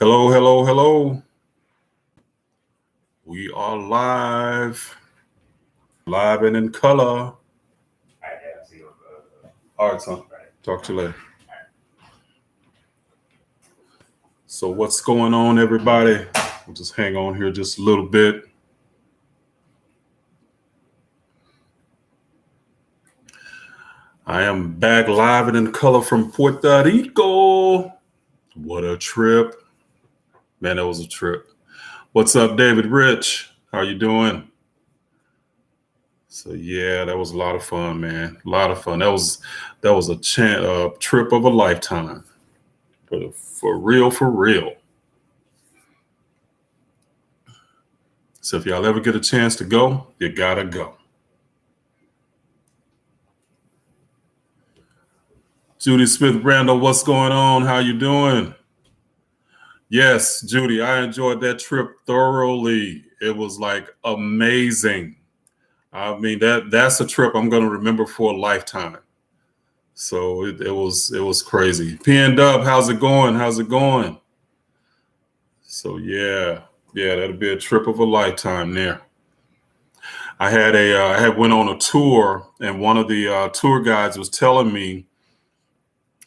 Hello, hello, hello. We are live and in color. All right, son. Talk to you later. So what's going on, everybody? We'll just hang on here just a little bit. I am back live and in color from Puerto Rico. What a trip. Man, that was a trip. What's up, David Rich? How you doing? So yeah, that was a lot of fun, man. A lot of fun. That was a trip of a lifetime. For real, for real. So if y'all ever get a chance to go, you gotta go. Judy Smith Randall, what's going on? How you doing? Yes, Judy, I enjoyed that trip thoroughly. It was like amazing. I mean, that's a trip I'm gonna remember for a lifetime. So it was crazy. PN Dub, how's it going? How's it going? So yeah, that'll be a trip of a lifetime there. I had went on a tour, and one of the tour guides was telling me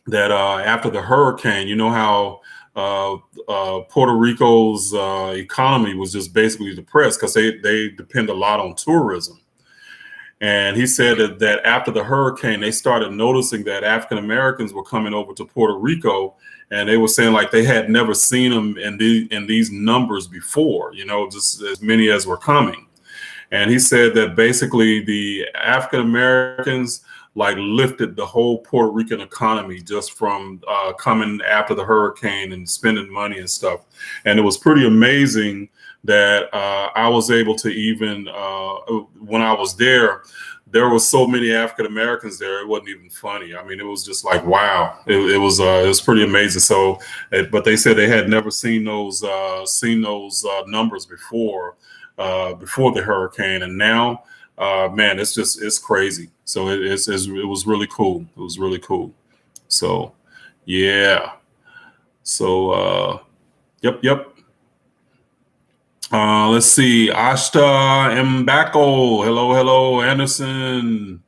that after the hurricane, you know how Puerto Rico's economy was just basically depressed because they depend a lot on tourism. And he said that after the hurricane, they started noticing that African Americans were coming over to Puerto Rico, and they were saying like they had never seen them in these numbers before, just as many as were coming. And he said that basically the African Americans like lifted the whole Puerto Rican economy just from coming after the hurricane and spending money and stuff. And it was pretty amazing that I was able to even, when I was there was so many African Americans there. It wasn't even funny. I mean, it was just like, wow, it was pretty amazing. So, but they said they had never seen those numbers before the hurricane. And now, man, it's crazy. So it was really cool. It was really cool. So, yeah. So, yep. Let's see. Ashta Mbako. Hello, Anderson.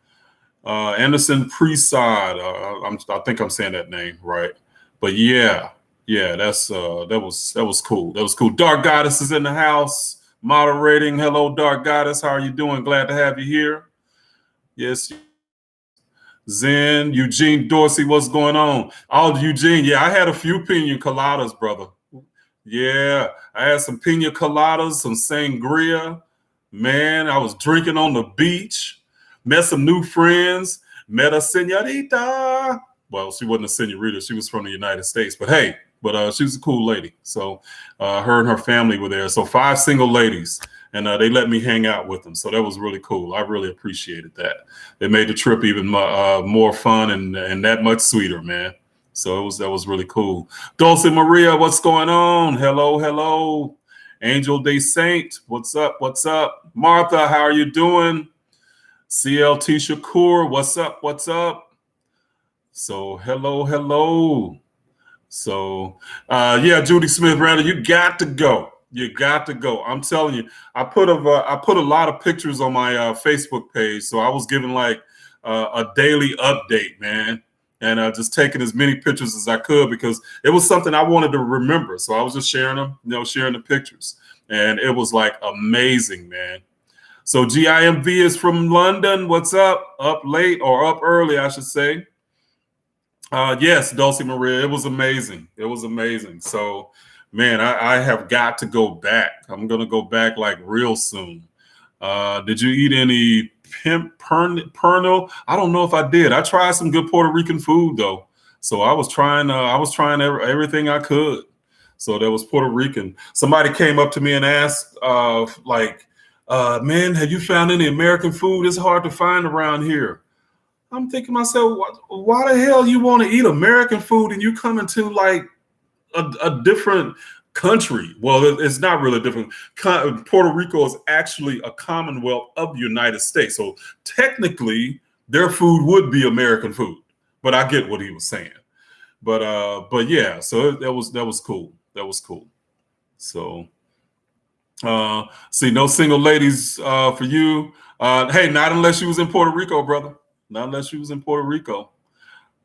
Anderson Preside. I think I'm saying that name right. But yeah, that was cool. That was cool. Dark Goddess is in the house moderating. Hello, Dark Goddess. How are you doing? Glad to have you here. Yes. Zen, Eugene Dorsey, what's going on? Oh, Eugene, yeah, I had a few pina coladas, brother. Yeah, I had some pina coladas, some sangria. Man, I was drinking on the beach, met some new friends, met a senorita. Well, she wasn't a senorita, she was from the United States, but hey, she was a cool lady. So her and her family were there. So 5 single ladies, and they let me hang out with them. So that was really cool. I really appreciated that. It made the trip even more fun and that much sweeter, man. So that was really cool. Dulce Maria, what's going on? Hello. Angel Day Saint, what's up? Martha, how are you doing? CLT Shakur, what's up? So hello. So yeah, Judy Smith Randall, you got to go. I'm telling you, I put a lot of pictures on my Facebook page. So I was giving like a daily update, man. And just taking as many pictures as I could because it was something I wanted to remember. So I was just sharing them, sharing the pictures. And it was like amazing, man. So GIMV is from London. What's up? Up late or up early, I should say. Yes, Dulcie Maria. It was amazing. So, man, I have got to go back. I'm going to go back like real soon. Did you eat any pernil? I don't know if I did. I tried some good Puerto Rican food though. So I was trying everything I could. So that was Puerto Rican. Somebody came up to me and asked, man, have you found any American food? It's hard to find around here. I'm thinking to myself, why the hell you want to eat American food and you come into like a different country? Well, it's not really different. Puerto Rico is actually a commonwealth of the United States. So technically their food would be American food, but I get what he was saying. But yeah, so that was cool. That was cool. So, see, no single ladies for you. Hey, not unless you was in Puerto Rico, brother. Not unless you was in Puerto Rico.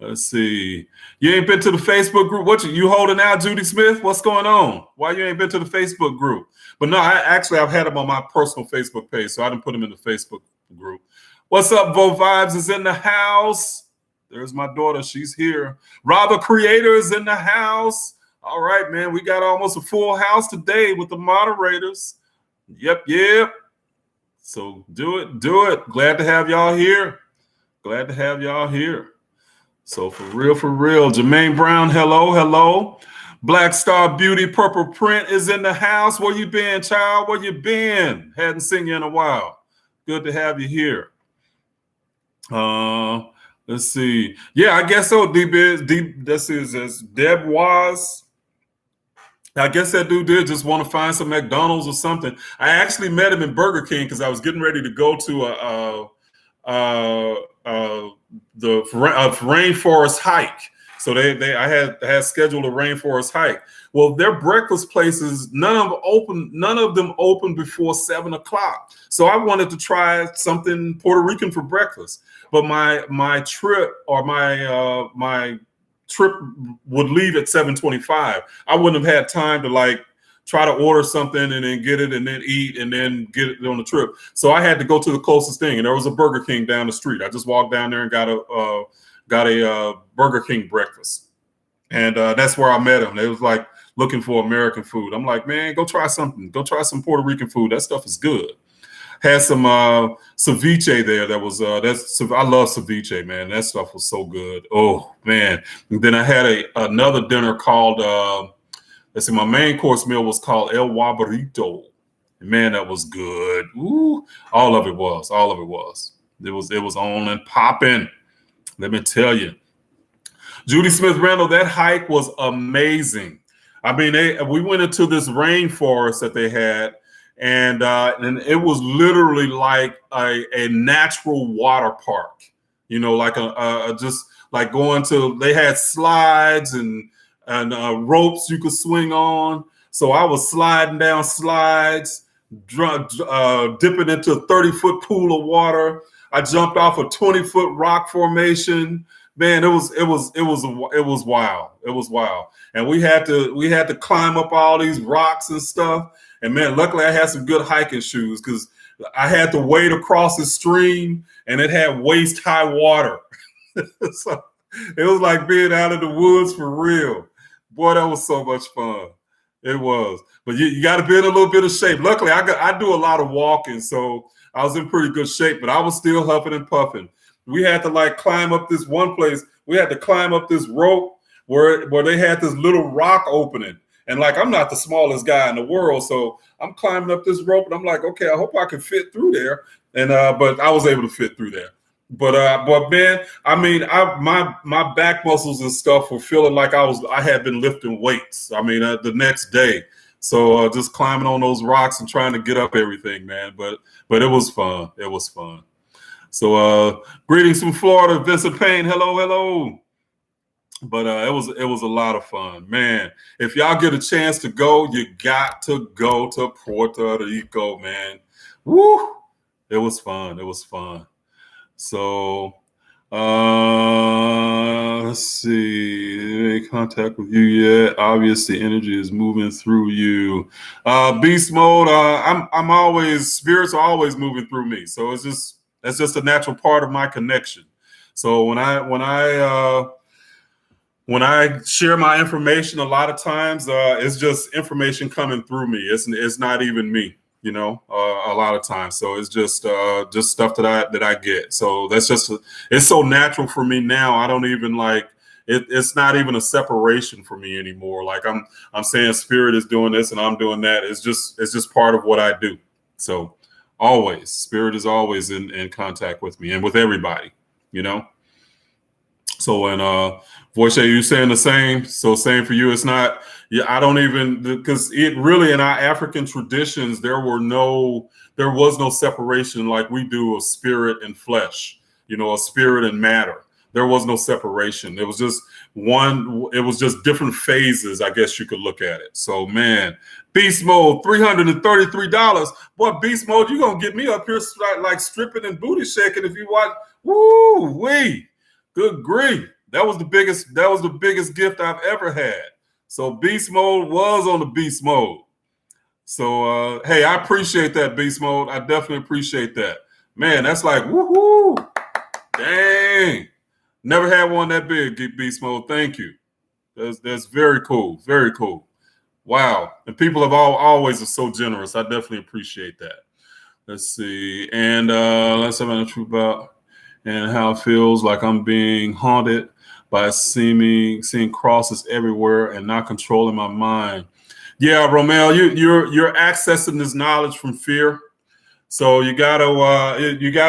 Let's see. You ain't been to the Facebook group. What you holding out, Judy Smith? What's going on? Why you ain't been to the Facebook group? But no, I've had them on my personal Facebook page, so I didn't put them in the Facebook group. What's up, Vo Vibes is in the house. There's my daughter. She's here. Rob the Creator is in the house. All right, man. We got almost a full house today with the moderators. Yep. So do it. Glad to have y'all here. So for real. Jermaine Brown, hello. Black Star Beauty Purple Print is in the house. Where you been, child? Where you been? Hadn't seen you in a while. Good to have you here. Let's see. Yeah, I guess so. This is Deb was. I guess that dude did just want to find some McDonald's or something. I actually met him in Burger King because I was getting ready to go to the rainforest hike. So I had scheduled a rainforest hike. Well, their breakfast places, none of them open before 7:00. So I wanted to try something Puerto Rican for breakfast. But my trip or my trip would leave at 7:25. I wouldn't have had time to try to order something and then get it and then eat and then get it on the trip. So I had to go to the closest thing, and there was a Burger King down the street. I just walked down there and got a Burger King breakfast, and that's where I met him. They was like looking for American food. I'm like, man, go try something. Go try some Puerto Rican food. That stuff is good. Had some ceviche there. I love ceviche, man. That stuff was so good. Oh man. And then I had another dinner called my main course meal was called El Guabarito. Man, that was good. Ooh, all of it was. It was on and popping. Let me tell you. Judy Smith Randall, that hike was amazing. I mean, we went into this rainforest that they had, and it was literally like a natural water park. You know, like just like going to. They had slides and ropes you could swing on. So I was sliding down slides, dipping into a 30-foot pool of water. I jumped off a 20-foot rock formation. Man, it was wild. It was wild. And we had to climb up all these rocks and stuff. And man, luckily I had some good hiking shoes because I had to wade across the stream and it had waist high water. So it was like being out of the woods for real. Boy, that was so much fun. It was. But you got to be in a little bit of shape. Luckily, I do a lot of walking, so I was in pretty good shape, but I was still huffing and puffing. We had to climb up this one place. We had to climb up this rope where they had this little rock opening. And I'm not the smallest guy in the world, so I'm climbing up this rope and I'm like, okay, I hope I can fit through there. And but I was able to fit through there. But man, I mean, my back muscles and stuff were feeling like I had been lifting weights. I mean, the next day. So just climbing on those rocks and trying to get up everything, man. But it was fun. It was fun. So greetings from Florida, Vincent Payne. Hello. But it was a lot of fun, man. If y'all get a chance to go, you got to go to Puerto Rico, man. Woo! It was fun. So let's see. Any contact with you yet? Obviously, energy is moving through you. Beast mode. I'm always, spirits are always moving through me. So that's just a natural part of my connection. So when I share my information, a lot of times it's just information coming through me. It's not even me, a lot of times. So it's just stuff that I get. So that's it's so natural for me now. I don't even it's not even a separation for me anymore. Like I'm saying spirit is doing this and I'm doing that. It's just part of what I do. So always, spirit is always in contact with me and with everybody, So when Voche, you saying the same? So same for you. It's not. Yeah, I don't even, because it really in our African traditions there was no separation like we do of spirit and flesh. A spirit and matter. There was no separation. It was just it was just different phases, I guess you could look at it. So man, beast mode, $333. Boy, beast mode, you're gonna get me up here like stripping and booty shaking if you watch. Woo wee, good grief. That was the biggest gift I've ever had. So beast mode was on the beast mode. So hey, I appreciate that, beast mode. I definitely appreciate that. Man, that's like woohoo. Dang. Never had one that big, beast mode. Thank you. That's very cool. Very cool. Wow. And people have always are so generous. I definitely appreciate that. Let's see. And let's have a truth about and how it feels like I'm being haunted by seeing crosses everywhere and not controlling my mind. Yeah, Romel, you're accessing this knowledge from fear. So you gotta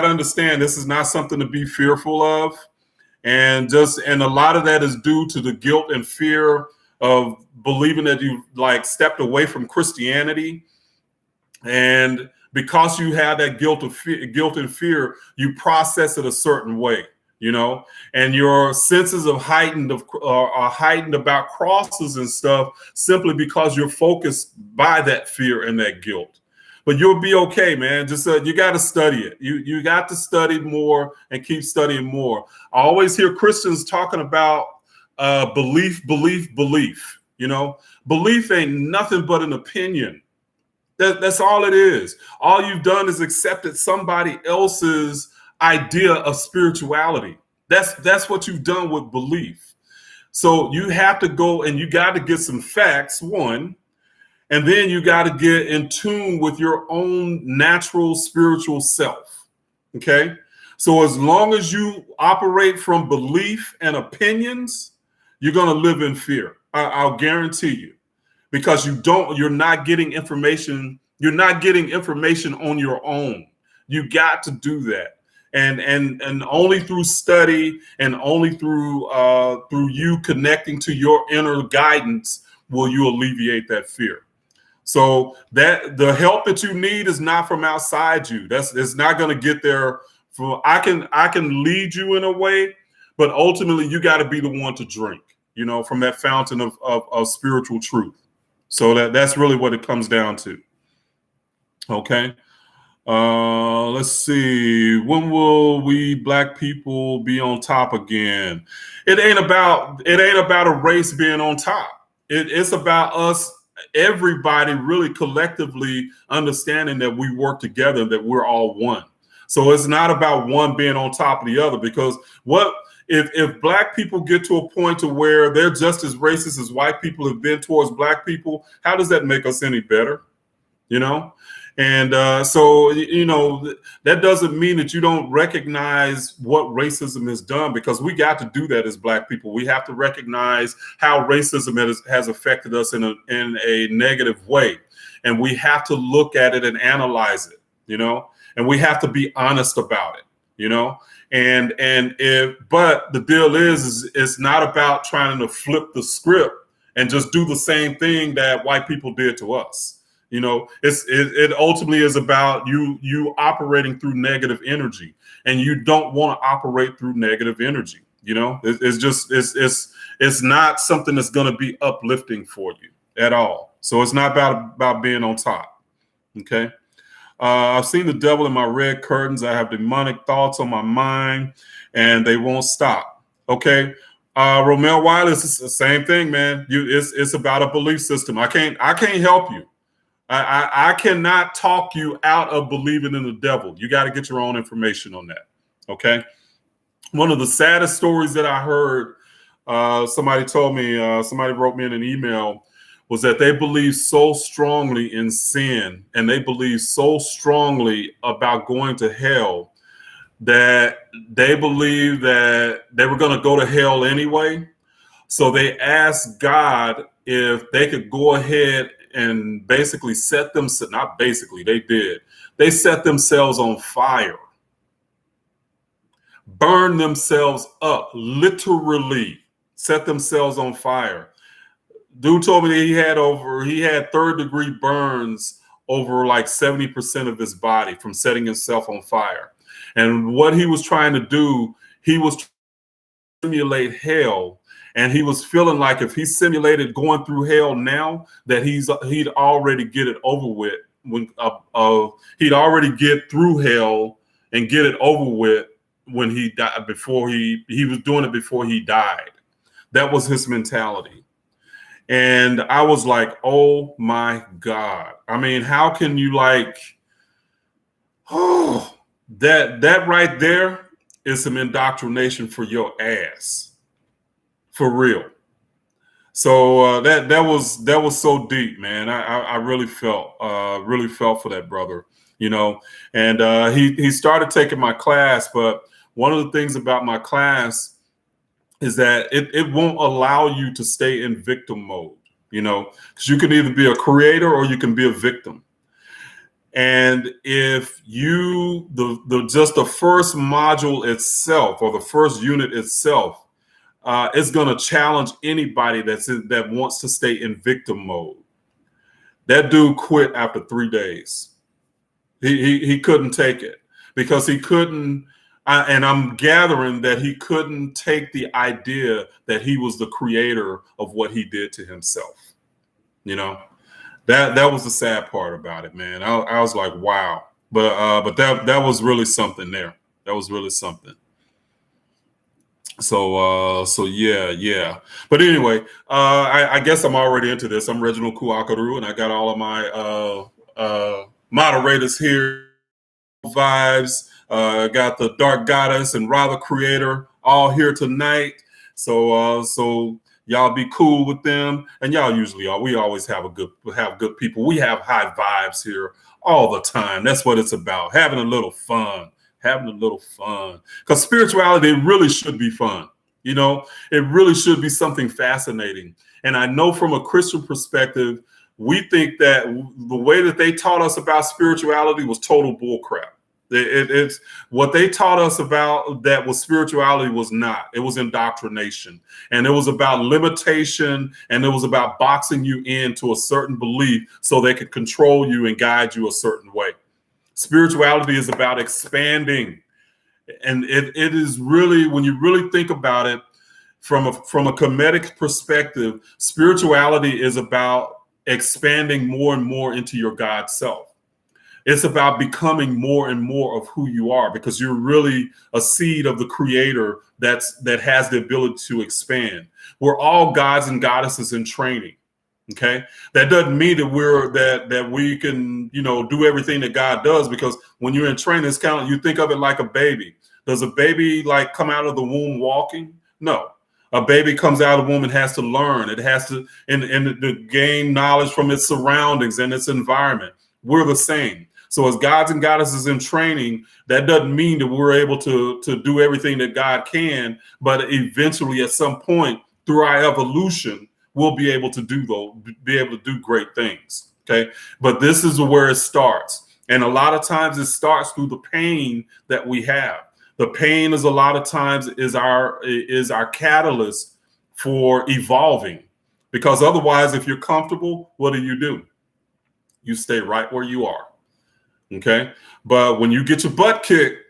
understand this is not something to be fearful of. And a lot of that is due to the guilt and fear of believing that you like stepped away from Christianity. And because you have that guilt and fear, you process it a certain way, you know, and your senses of are heightened about crosses and stuff simply because you're focused by that fear and that guilt. But you'll be okay, man. Just you got to study it. You got to study more and keep studying more. I always hear Christians talking about belief. You know, belief ain't nothing but an opinion. That's all it is. All you've done is accepted somebody else's idea of spirituality. That's what you've done with belief. So you have to go and you got to get some facts, one. And then you got to get in tune with your own natural spiritual self. Okay. So as long as you operate from belief and opinions, you're going to live in fear. I'll guarantee you, because you're not getting information. You're not getting information on your own. You got to do that. And only through study and only through you connecting to your inner guidance will you alleviate that fear. So that the help that you need is not from outside you. It's not going to get there. I can lead you in a way, but ultimately you got to be the one to drink, you know, from that fountain of spiritual truth. So that's really what it comes down to. Okay. Let's see. When will we black people be on top again? It ain't about a race being on top. It's about us. Everybody really collectively understanding that we work together, that we're all one. So it's not about one being on top of the other, because if black people get to a point to where they're just as racist as white people have been towards black people, how does that make us any better? You know? And so, you know, that doesn't mean that you don't recognize what racism has done, because we got to do that as black people. We have to recognize how racism has affected us in a negative way. And we have to look at it and analyze it, you know, and we have to be honest about it, you know. But the deal is it's not about trying to flip the script and just do the same thing that white people did to us. You know, it ultimately is about you operating through negative energy, and you don't want to operate through negative energy. You know, it's not something that's going to be uplifting for you at all. So it's not about being on top. Okay. I've seen the devil in my red curtains. I have demonic thoughts on my mind, and they won't stop. Okay. Romel Wiley, it's the same thing, man. It's about a belief system. I can't help you. I cannot talk you out of believing in the devil. You got to get your own information on that. Okay. One of the saddest stories that I heard, somebody told me, somebody wrote me in an email, was that they believe so strongly in sin, and they believe so strongly about going to hell, that they believe that they were going to go to hell anyway. So they asked God if they could go ahead and basically they set themselves on fire, burn themselves up, literally set themselves on fire. Dude told me that he had third-degree burns over like 70% of his body from setting himself on fire. And what he was trying to do, he was trying to simulate hell And he was feeling like if he simulated going through hell now, that he'd already get it over with. He'd already get through hell and get it over with when he died, before he was doing it before he died. That was his mentality. And I was like, oh my God. I mean, how can you that right there is some indoctrination for your ass. For real. So that was so deep, man. I really felt for that brother, And he started taking my class, but one of the things about my class is that it won't allow you to stay in victim mode, because you can either be a creator or you can be a victim. And if just the first module itself, or the first unit itself, it's going to challenge anybody that wants to stay in victim mode. That dude quit after 3 days. He couldn't take it because he couldn't. And I'm gathering that he couldn't take the idea that he was the creator of what he did to himself. That was the sad part about it, man. I was like, wow. But that was really something there. That was really something. So yeah. But anyway, I guess I'm already into this. I'm Reginald Kuakaru, and I got all of my moderators here. Vibes. Got the Dark Goddess and Ra the Creator all here tonight. So y'all be cool with them, and y'all usually are. We always have good people. We have high vibes here all the time. That's what it's about. Having a little fun. Because spirituality really should be fun. It really should be something fascinating. And I know from a Christian perspective, we think that the way that they taught us about spirituality was total bullcrap. It's what they taught us about that was spirituality was not. It was indoctrination, and it was about limitation, and it was about boxing you into a certain belief so they could control you and guide you a certain way. Spirituality is about expanding, and it is really, when you really think about it from a Kemetic perspective, spirituality is about expanding more and more into your God self. It's about becoming more and more of who you are, because you're really a seed of the Creator that has the ability to expand. We're all gods and goddesses in training. Okay, that doesn't mean that we can do everything that God does, because when you're in training, it's kind of, you think of it like a baby. Does a baby come out of the womb walking? No. A baby comes out of the womb and has to learn. It has to and gain knowledge from its surroundings and its environment. We're the same. So as gods and goddesses in training, that doesn't mean that we're able to do everything that God can, but eventually at some point through our evolution, we'll be able to do great things. Okay. But this is where it starts. And a lot of times it starts through the pain that we have. The pain is a lot of times is our catalyst for evolving, because otherwise, if you're comfortable, what do? You stay right where you are. Okay. But when you get your butt kicked,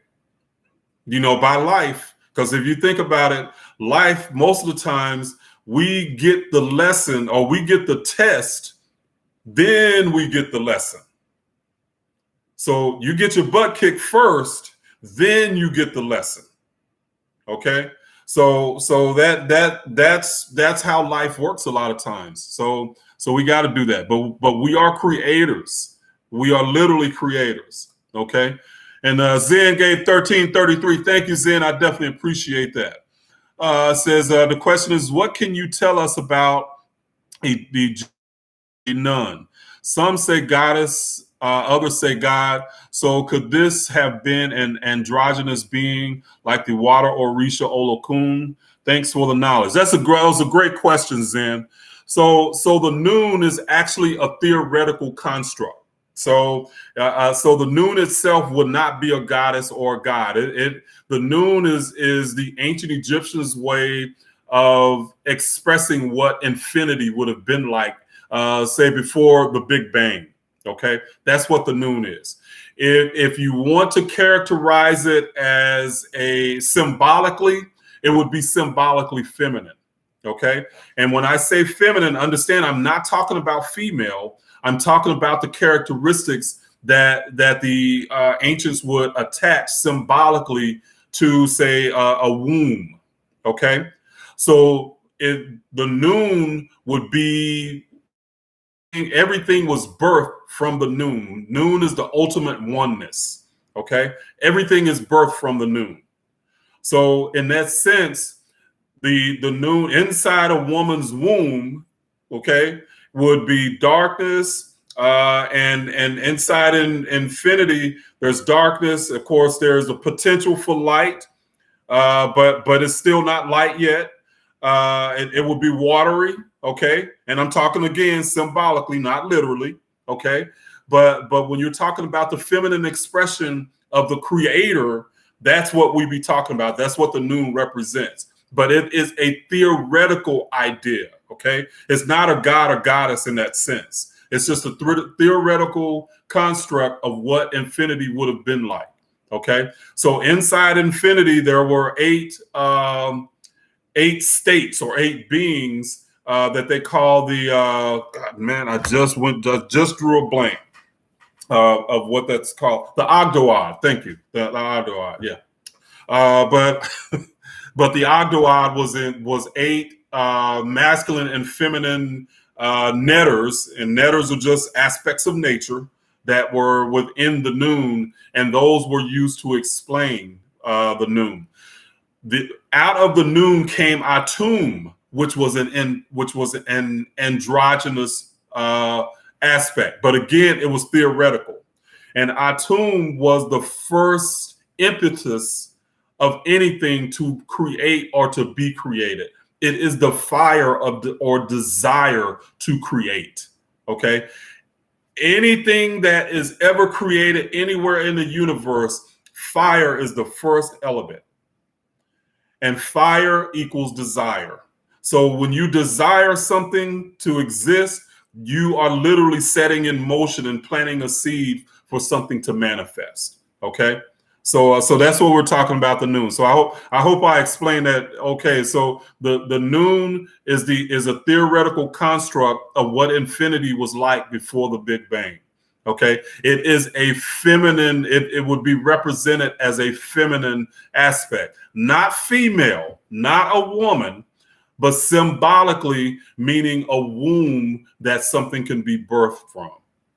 by life, because if you think about it, life, most of the times we get the lesson, or we get the test, then we get the lesson. So you get your butt kicked first, then you get the lesson. Okay. So that's how life works a lot of times. So we got to do that. But we are creators. We are literally creators. Okay. And Zen gave 1333. Thank you, Zen. I definitely appreciate that. Says the question is, what can you tell us about the nun? Some say goddess, others say God. So could this have been an androgynous being like the water Orisha Olokun? Thanks for the knowledge. That was a great question, Zen. So the noon is actually a theoretical construct. So the noon itself would not be a goddess or a god. The noon is the ancient Egyptians' way of expressing what infinity would have been like, say before the Big Bang. Okay, that's what the noon is. If you want to characterize it as symbolically, it would be symbolically feminine. Okay. And when I say feminine, understand I'm not talking about female. I'm talking about the characteristics that the ancients would attach symbolically to, say, a womb. Okay. So the noon would be, everything was birthed from the noon. Noon is the ultimate oneness. Okay. Everything is birthed from the noon. So in that sense, the noon inside a woman's womb, okay, would be darkness, and inside in infinity, there's darkness. Of course, there's a potential for light, but it's still not light yet. It would be watery, okay, and I'm talking again symbolically, not literally, okay. But when you're talking about the feminine expression of the Creator, that's what we be talking about. That's what the noon represents. But it is a theoretical idea, okay? It's not a god or goddess in that sense. It's just a theoretical construct of what infinity would have been like, okay? So inside infinity, there were eight states or eight beings that they call the God, man, I just drew a blank of what that's called. The Ogdoad. Thank you. The Ogdoad. Yeah. But but the Ogdoad was eight masculine and feminine netters, and netters are just aspects of nature that were within the noon, and those were used to explain the noon. Out of the noon came Atum, which was an androgynous aspect, but again, it was theoretical. And Atum was the first impetus of anything to create or to be created. It is the fire of or desire to create. Okay. Anything that is ever created anywhere in the universe, fire is the first element. And fire equals desire. So when you desire something to exist, you are literally setting in motion and planting a seed for something to manifest. Okay. So that's what we're talking about, the noon. So I hope I explained that. Okay. So the noon is a theoretical construct of what infinity was like before the Big Bang. Okay. It is a feminine, it would be represented as a feminine aspect, not female, not a woman, but symbolically meaning a womb that something can be birthed from.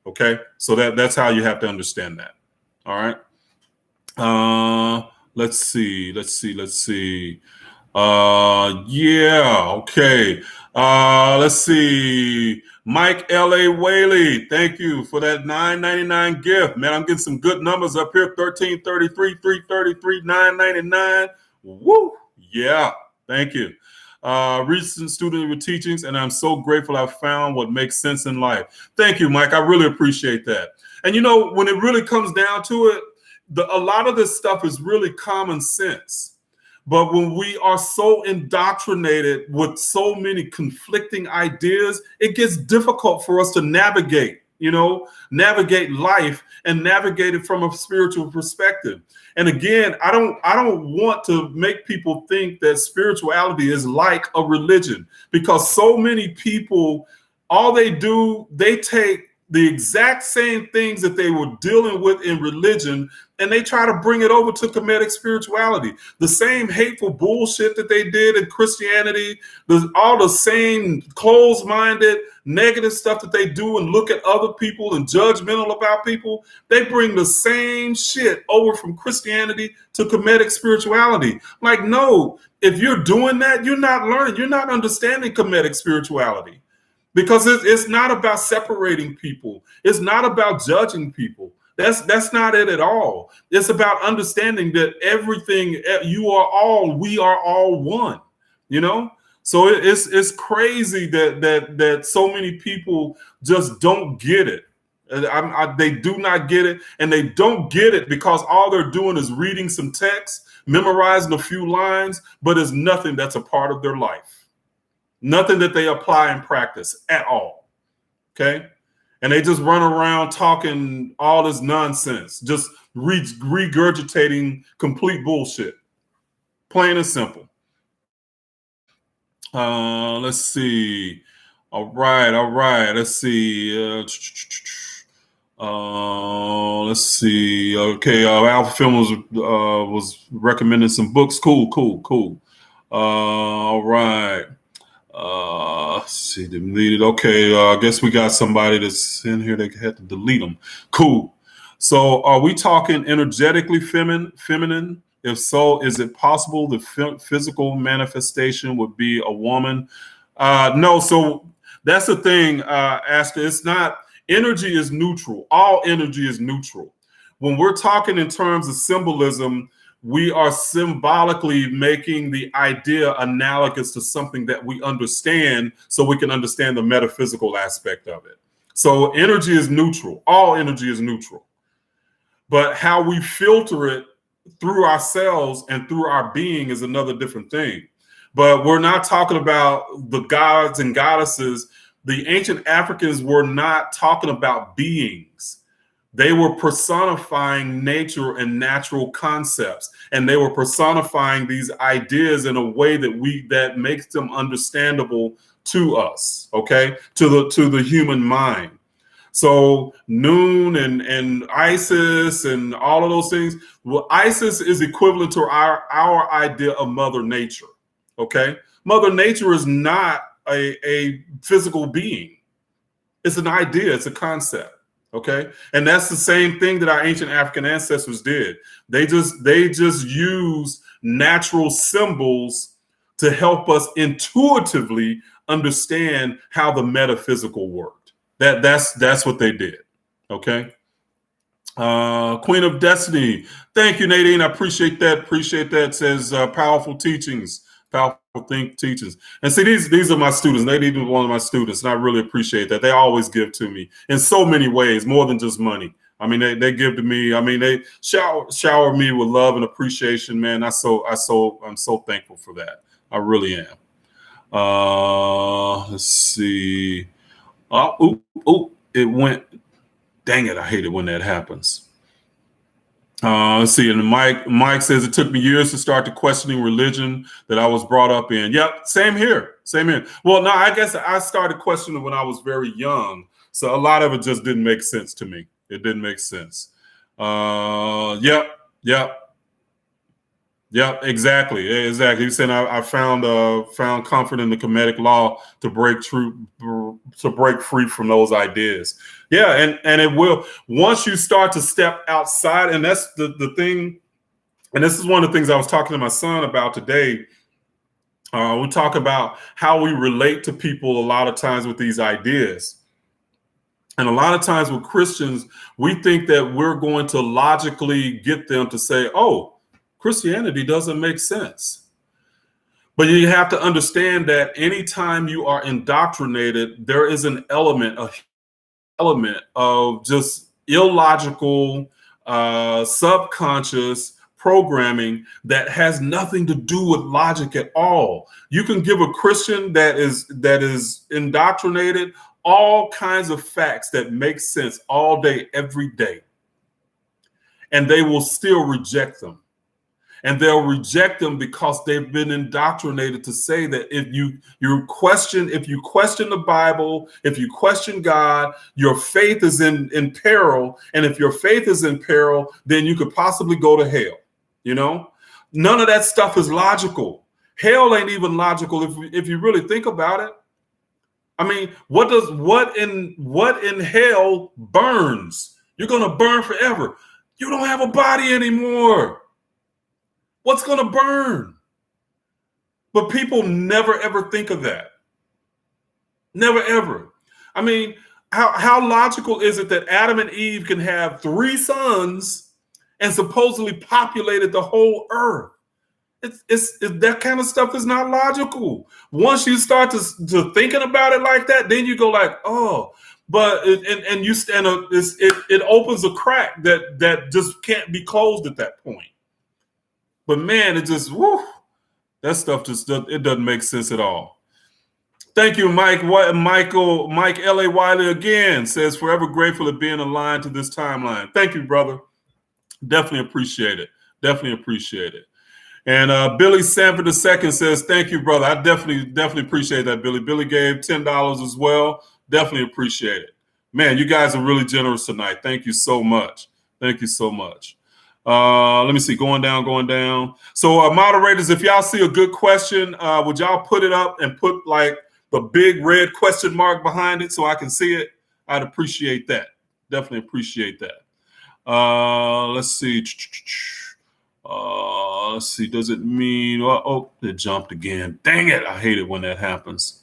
Okay. So that's how you have to understand that. All right. Let's see. Yeah, okay. Let's see. Mike L.A. Whaley, thank you for that $9.99 gift. Man, I'm getting some good numbers up here. 1333, 333, $9.99. Woo! Yeah, thank you. Recent student of your teachings, and I'm so grateful I found what makes sense in life. Thank you, Mike. I really appreciate that. And you know, when it really comes down to it, a lot of this stuff is really common sense. But when we are so indoctrinated with so many conflicting ideas, it gets difficult for us to navigate life and navigate it from a spiritual perspective. And again, I don't want to make people think that spirituality is like a religion, because so many people, all they do, they take the exact same things that they were dealing with in religion, and they try to bring it over to Kemetic spirituality. The same hateful bullshit that they did in Christianity, all the same closed-minded, negative stuff that they do and look at other people and judgmental about people, they bring the same shit over from Christianity to Kemetic spirituality. Like, no, if you're doing that, you're not learning, you're not understanding Kemetic spirituality. Because it's not about separating people. It's not about judging people. That's not it at all. It's about understanding that everything, we are all one, you know? So it's crazy that so many people just don't get it. They do not get it, and they don't get it because all they're doing is reading some text, memorizing a few lines, but it's nothing that's a part of their life. Nothing that they apply and practice at all. Okay. And they just run around talking all this nonsense, just regurgitating complete bullshit. Plain and simple. Let's see. All right. Let's see. Let's see. Okay, Alpha Film was recommending some books. Cool. All right. Let's see, deleted. Okay, I guess we got somebody that's in here that had to delete them. Cool. So, are we talking energetically feminine? If so, is it possible the physical manifestation would be a woman? No. So that's the thing, Aster. It's not. Energy is neutral. All energy is neutral. When we're talking in terms of symbolism, we are symbolically making the idea analogous to something that we understand so we can understand the metaphysical aspect of it. So energy is neutral. All energy is neutral. But how we filter it through ourselves and through our being is another different thing. But we're not talking about the gods and goddesses. The ancient Africans were not talking about beings. They were personifying nature and natural concepts, and they were personifying these ideas in a way that makes them understandable to us, okay, to the human mind. So Noon and Isis and all of those things. Well, Isis is equivalent to our idea of Mother Nature, okay? Mother Nature is not a physical being. It's an idea. It's a concept. Okay. And that's the same thing that our ancient African ancestors did. They just use natural symbols to help us intuitively understand how the metaphysical worked. That's what they did. Okay. Queen of Destiny. Thank you, Nadine. I appreciate that. Says powerful teachings. Powerful teachers. And see, these are my students. Nadine is one of my students, and I really appreciate that. They always give to me in so many ways, more than just money. I mean, they give to me. I mean, they shower me with love and appreciation, man. I'm so thankful for that. I really am. Let's see. It went. Dang it! I hate it when that happens. Let's see. And Mike says it took me years to start to questioning religion that I was brought up in. Yep, same here. Well, no, I guess I started questioning when I was very young, so a lot of it just didn't make sense to me. It didn't make sense. Yep, exactly. He said I found comfort in the Kemetic law to break free from those ideas. Yeah, and it will, once you start to step outside, and that's the thing, and this is one of the things I was talking to my son about today. We talk about how we relate to people a lot of times with these ideas. And a lot of times with Christians, we think that we're going to logically get them to say, oh, Christianity doesn't make sense. But you have to understand that anytime you are indoctrinated, there is an element of just illogical, subconscious programming that has nothing to do with logic at all. You can give a Christian that is indoctrinated all kinds of facts that make sense all day, every day, and they will still reject them. And they'll reject them because they've been indoctrinated to say that if you question the Bible, if you question God, your faith is in peril. And if your faith is in peril, then you could possibly go to hell. You know, none of that stuff is logical. Hell ain't even logical if you really think about it. I mean, what in hell burns? You're gonna burn forever. You don't have a body anymore. What's going to burn? But people never, ever think of that. Never, ever. I mean, how logical is it that Adam and Eve can have 3 sons and supposedly populated the whole earth? It's that kind of stuff is not logical. Once you start to thinking about it like that, then you go like, oh, but it opens a crack that just can't be closed at that point. But man, it just, that stuff it doesn't make sense at all. Thank you, Mike. Mike L.A. Wiley again says, forever grateful at being aligned to this timeline. Thank you, brother. Definitely appreciate it. And Billy Sanford II says, thank you, brother. I definitely appreciate that, Billy. Billy gave $10 as well. Definitely appreciate it. Man, you guys are really generous tonight. Thank you so much. Thank you so much. Let me see, going down. So moderators, if y'all see a good question, would y'all put it up and put like the big red question mark behind it so I can see it? I'd appreciate that. Definitely appreciate that. Let's see. Let's see. Does it mean? Oh, it jumped again. Dang it! I hate it when that happens.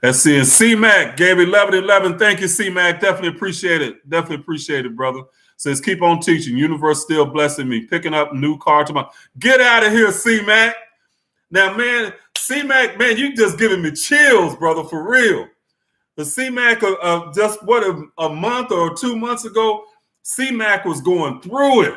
Let's see. And C-Mac gave 1111. Thank you, C-Mac. Definitely appreciate it. Definitely appreciate it, brother. Says keep on teaching. Universe still blessing me. Picking up new car tomorrow. Get out of here, C-Mac. Now, man, C-Mac, man, you just giving me chills, brother, for real. The C-Mac just a month or 2 months ago, C-Mac was going through it.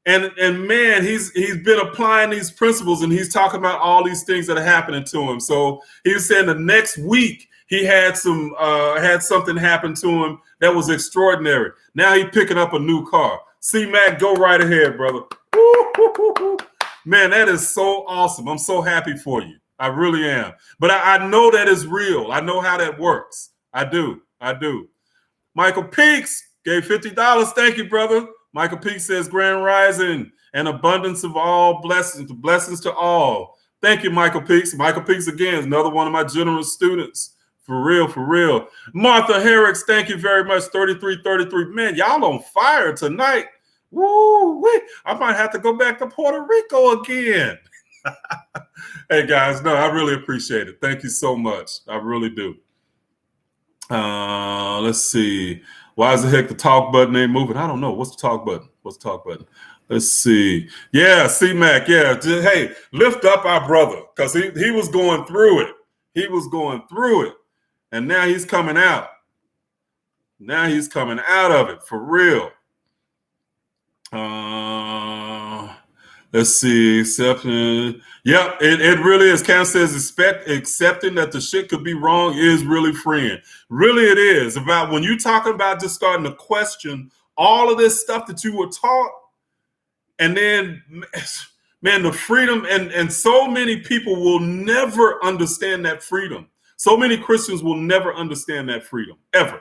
And man, he's been applying these principles, and he's talking about all these things that are happening to him. So he was saying the next week he had something happen to him that was extraordinary. Now he's picking up a new car. C-Mac, go right ahead, brother. Woo-hoo-hoo-hoo. Man, that is so awesome. I'm so happy for you. I really am. But I know that is real. I know how that works. I do. Michael Peaks gave $50. Thank you, brother. Michael Peaks says, Grand Rising and abundance of all blessings to all. Thank you, Michael Peaks. Michael Peaks, again, is another one of my generous students. For real. Martha Herricks, thank you very much. 3333. Man, y'all on fire tonight. Woo-wee. I might have to go back to Puerto Rico again. Hey, guys, no, I really appreciate it. Thank you so much. I really do. Let's see. Why is the heck the talk button ain't moving? I don't know. What's the talk button? Let's see. Yeah, C-Mac. Yeah. Hey, lift up our brother, because he was going through it. And now he's coming out. Now he's coming out of it for real. Let's see. Accepting. Yep, it really is. Cam says accepting that the shit could be wrong is really freeing. Really, it is. About when you're talking about just starting to question all of this stuff that you were taught, and then, man, the freedom, and so many people will never understand that freedom. So many Christians will never understand that freedom, ever.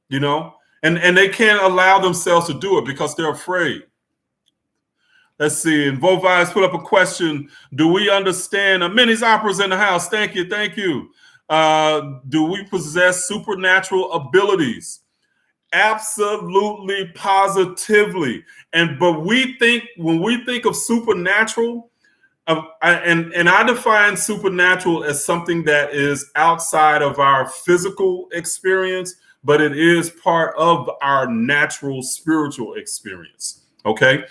You know? And they can't allow themselves to do it because they're afraid. Let's see. And Vovice put up a question. Do we understand? Minnie's Opera's in the house. Thank you. Do we possess supernatural abilities? Absolutely, positively. But when we think of supernatural, and I define supernatural as something that is outside of our physical experience, but it is part of our natural spiritual experience. Okay?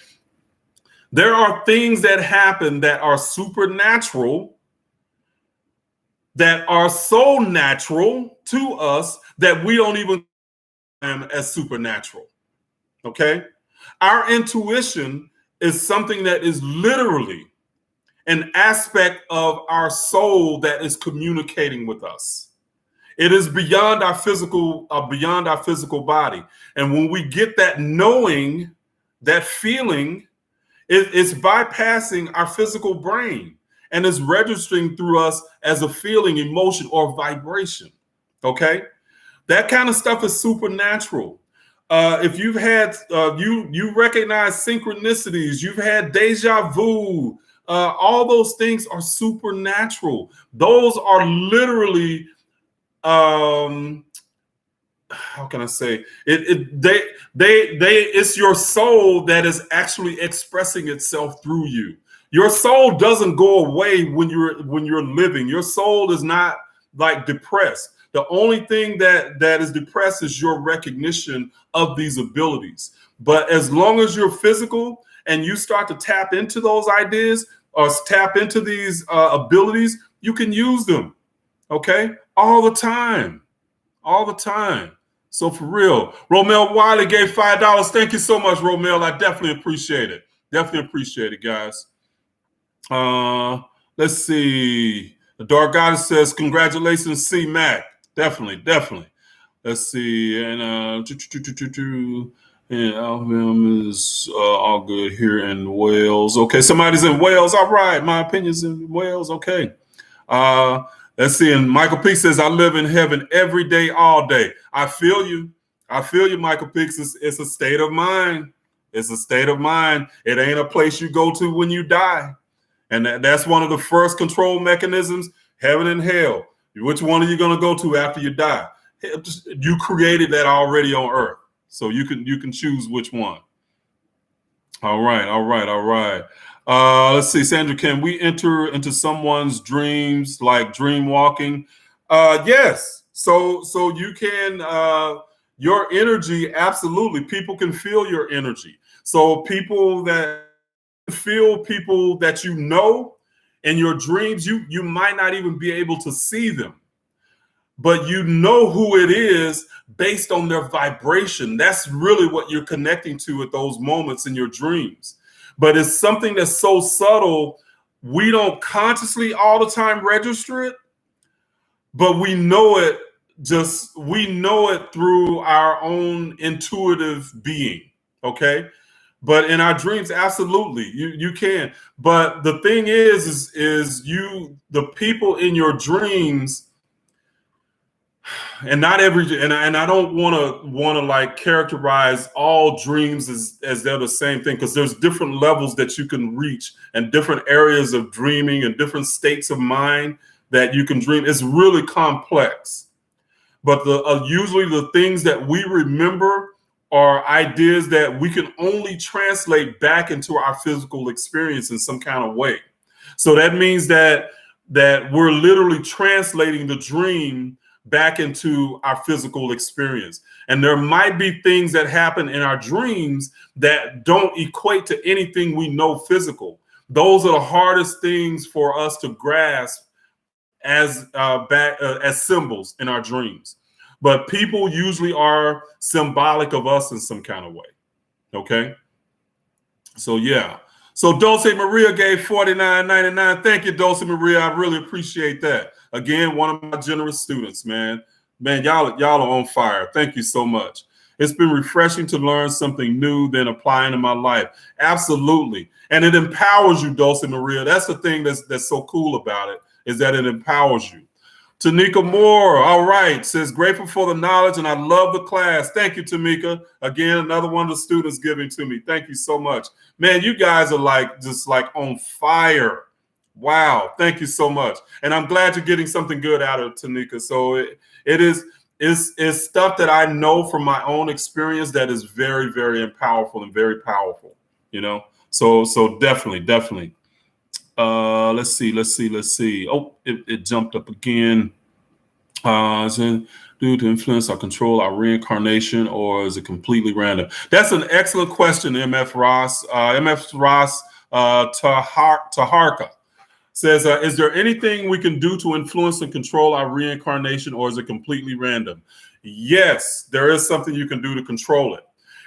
There are things that happen that are supernatural, that are so natural to us that we don't even them as supernatural. Okay? Our intuition is something that is literally an aspect of our soul that is communicating with us. It is beyond our physical body. And when we get that knowing, that feeling, it's bypassing our physical brain and is registering through us as a feeling, emotion, or vibration. Okay? That kind of stuff is supernatural. If you've had, you recognize synchronicities, you've had deja vu, all those things are supernatural. Those are literally, how can I say it's your soul that is actually expressing itself through you. Your soul doesn't go away when you're living. Your soul is not like depressed. The only thing that is depressed is your recognition of these abilities. But as long as you're physical and you start to tap into those ideas or tap into these abilities, you can use them. Okay, all the time. So for real, Romel Wiley gave $5. Thank you so much, Romel. I definitely appreciate it. Guys. Let's see. The Dark Goddess says, congratulations, C-Mac. Definitely. Let's see. And Yeah, Alabama is all good here in Wales. Okay, somebody's in Wales. All right, my opinion's in Wales. Okay. Uh, let's see. And Michael P says, I live in heaven every day, all day. I feel you. I feel you, Michael P. It's a state of mind. It's a state of mind. It ain't a place you go to when you die. And that's one of the first control mechanisms, heaven and hell. Which one are you going to go to after you die? You created that already on earth. So you can choose which one. All right, all right, all right. Let's see, Sandra, can we enter into someone's dreams like dream walking? Yes. So you can your energy, absolutely. People can feel your energy. So people that feel people that you know in your dreams, you might not even be able to see them, but you know who it is based on their vibration. That's really what you're connecting to at those moments in your dreams. But it's something that's so subtle, we don't consciously all the time register it, but we know it through our own intuitive being. Okay. But in our dreams, absolutely, you can. But the thing is you the people in your dreams, and not every and I don't want to like characterize all dreams as they're the same thing, because there's different levels that you can reach and different areas of dreaming and different states of mind that you can dream. It's really complex, but the usually the things that we remember are ideas that we can only translate back into our physical experience in some kind of way. So that means that we're literally translating the dream back into our physical experience. And there might be things that happen in our dreams that don't equate to anything we know physical. Those are the hardest things for us to grasp as symbols in our dreams. But people usually are symbolic of us in some kind of way. Okay. So yeah. So Dulce Maria gave $49.99. Thank you, Dulce Maria. I really appreciate that. Again, one of my generous students, man. Man, y'all are on fire. Thank you so much. It's been refreshing to learn something new, then applying in my life. Absolutely. And it empowers you, Dulce Maria. That's the thing that's so cool about it, is that it empowers you. Tanika Moore, all right, says grateful for the knowledge and I love the class. Thank you, Tamika. Again, another one of the students giving to me. Thank you so much. Man, you guys are like just like on fire. Wow, thank you so much. And I'm glad you're getting something good out of it, Tanika. So it's stuff that I know from my own experience that is very, very powerful and very powerful, you know? So definitely. Let's see. Oh, it jumped up again. Is it due to influence or control our reincarnation, or is it completely random? That's an excellent question, MF Ross. MF Ross Taharka says, is there anything we can do to influence and control our reincarnation, or is it completely random? Yes, there is something you can do to control it.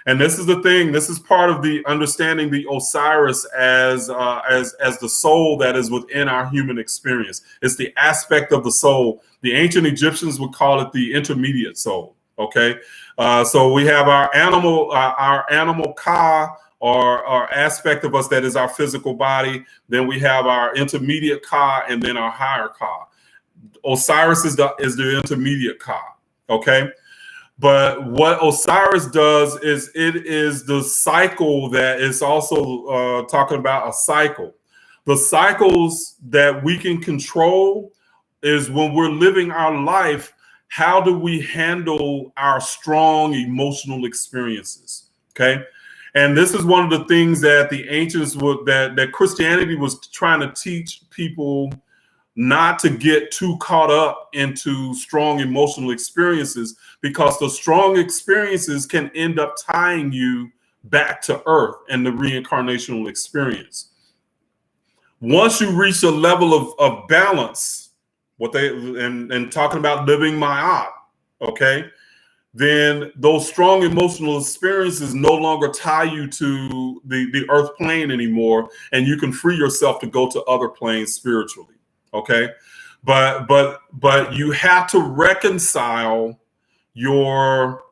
And this is the thing. This is part of the understanding the Osiris as the soul that is within our human experience. It's the aspect of the soul. The ancient Egyptians would call it the intermediate soul. Okay, so we have our animal Ka, or aspect of us that is our physical body. Then we have our intermediate Ka, and then our higher Ka. Osiris is the intermediate Ka. Okay. But what Osiris does is it is the cycle that is also talking about a cycle. The cycles that we can control is when we're living our life, how do we handle our strong emotional experiences? Okay. And this is one of the things that the ancients that Christianity was trying to teach people, not to get too caught up into strong emotional experiences, because the strong experiences can end up tying you back to earth and the reincarnational experience. Once you reach a level of balance, and talking about living ma'at, okay, then those strong emotional experiences no longer tie you to the earth plane anymore, and you can free yourself to go to other planes spiritually. Okay, but you have to reconcile your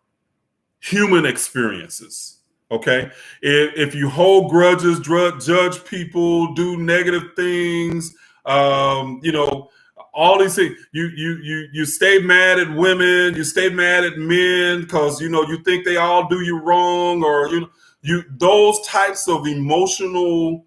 human experiences. Okay, if you hold grudges, judge people, do negative things, you know, all these things. You stay mad at women, you stay mad at men because you know you think they all do you wrong, or you those types of emotional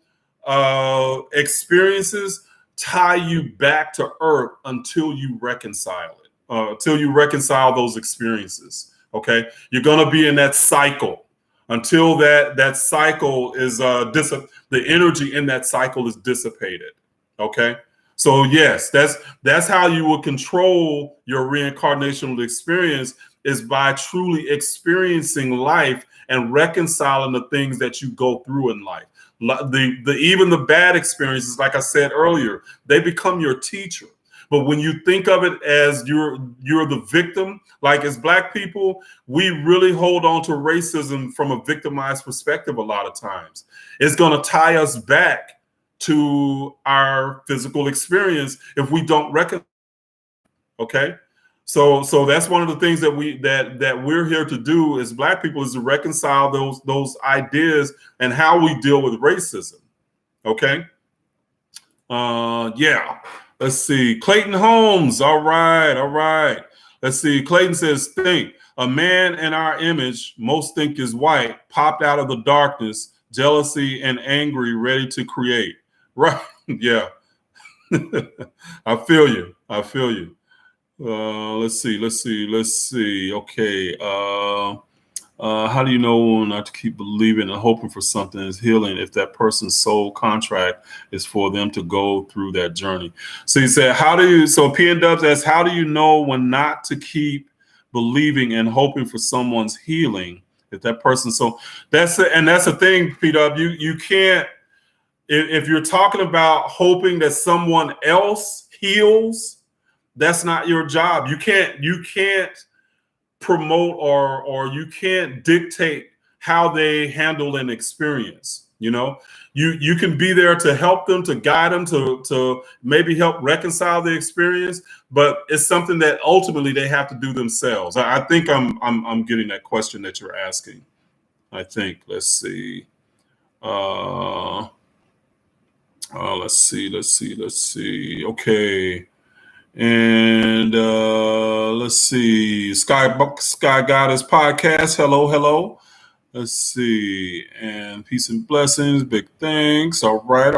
experiences tie you back to earth until you reconcile it, until you reconcile those experiences. Okay, you're gonna be in that cycle until that cycle is the energy in that cycle is dissipated. Okay, so yes, that's how you will control your reincarnational experience, is by truly experiencing life and reconciling the things that you go through in life. The even the bad experiences, like I said earlier, they become your teacher. But when you think of it as you're the victim, like as Black people, we really hold on to racism from a victimized perspective a lot of times. It's going to tie us back to our physical experience if we don't recognize. Okay, so that's one of the things that we're here to do as Black people, is to reconcile those ideas and how we deal with racism. Okay, yeah. Let's see. Clayton Holmes. All right. All right. Let's see. Clayton says, think a man in our image, most think is white, popped out of the darkness, jealousy and angry, ready to create. Right. Yeah. I feel you. I feel you. Let's see. Let's see. Let's see. Okay. How do you know not to keep believing and hoping for something is healing if that person's soul contract is for them to go through that journey? So he said, so PN asks, how do you know when not to keep believing and hoping for someone's healing if that person, so that's the thing, PW, you can't, if you're talking about hoping that someone else heals, that's not your job. You can't promote or you can't dictate how they handle an experience. You can be there to help them, to guide them, to maybe help reconcile the experience, but it's something that ultimately they have to do themselves. I think I'm getting that question that you're asking. I think, let's see. Let's see. Okay. And let's see. Sky Goddess Podcast. Hello. Let's see. And peace and blessings. Big thanks. All right.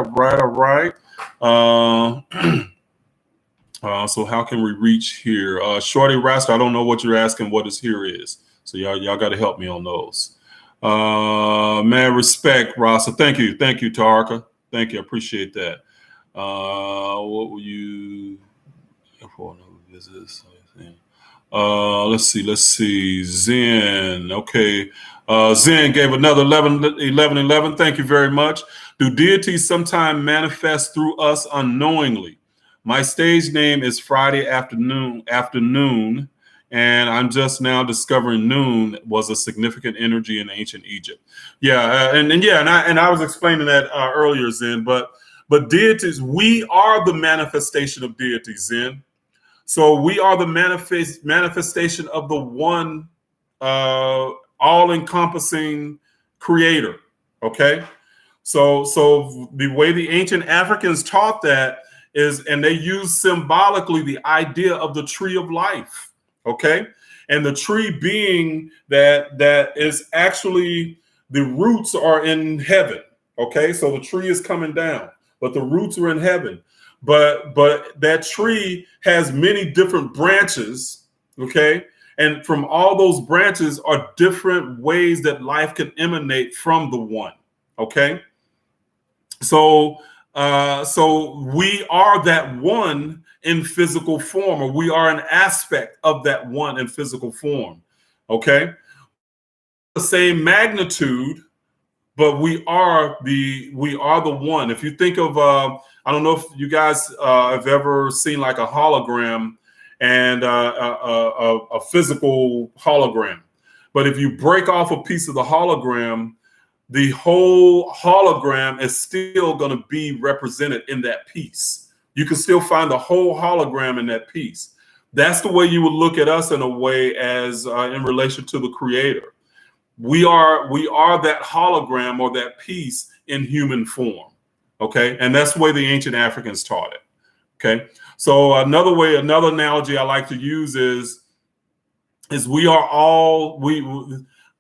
So how can we reach here? Shorty Rasta, I don't know what you're asking. What is here is. So y'all got to help me on those. Man, respect, Rasta. Thank you, Tarka. Thank you. I appreciate that. What will you? For another visit. Let's see. Zen. Okay. Zen gave another 11. Thank you very much. Do deities sometimes manifest through us unknowingly? My stage name is Friday Afternoon, and I'm just now discovering noon was a significant energy in ancient Egypt. Yeah, and I was explaining that earlier, Zen. But deities, we are the manifestation of deities, Zen. So we are the manifestation of the one all-encompassing creator. Okay. So the way the ancient Africans taught that is, and they use symbolically the idea of the tree of life. Okay. And the tree being that is actually, the roots are in heaven. Okay. So the tree is coming down, but the roots are in heaven. But that tree has many different branches, okay? And from all those branches are different ways that life can emanate from the one, okay? So we are that one in physical form, or we are an aspect of that one in physical form, okay? The same magnitude, but we are the one. If you think of I don't know if you guys have ever seen like a hologram and a physical hologram, but if you break off a piece of the hologram, the whole hologram is still going to be represented in that piece. You can still find the whole hologram in that piece. That's the way you would look at us, in a way, as in relation to the creator. We are that hologram or that piece in human form. Okay, and that's the way the ancient Africans taught it. Okay, so another analogy I like to use is we are all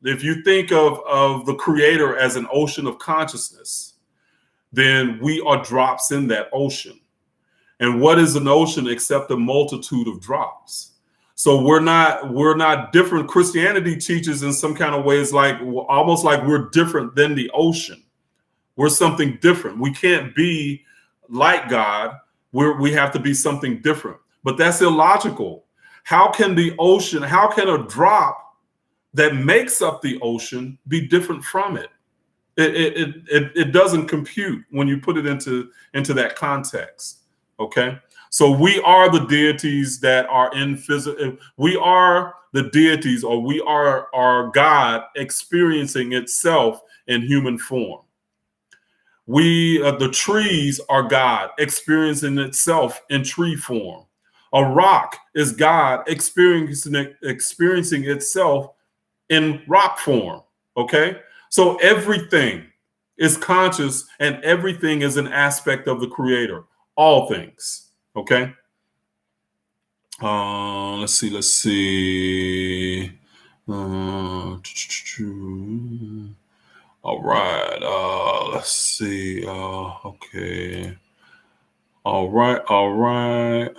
if you think of the creator as an ocean of consciousness, then we are drops in that ocean. And what is an ocean except a multitude of drops? So we're not different. Christianity teaches in some kind of ways like almost like we're different than the ocean. We're something different. We can't be like God. We have to be something different. But that's illogical. How can a drop that makes up the ocean be different from it? It doesn't compute when you put it into that context. Okay, so we are the deities that are in physical. We are the deities, or we are God experiencing itself in human form. We the trees are God experiencing itself in tree form. A rock is God experiencing itself in rock form. Okay, so everything is conscious, and everything is an aspect of the Creator. All things. Okay. Let's see. All right. Let's see. Okay. All right.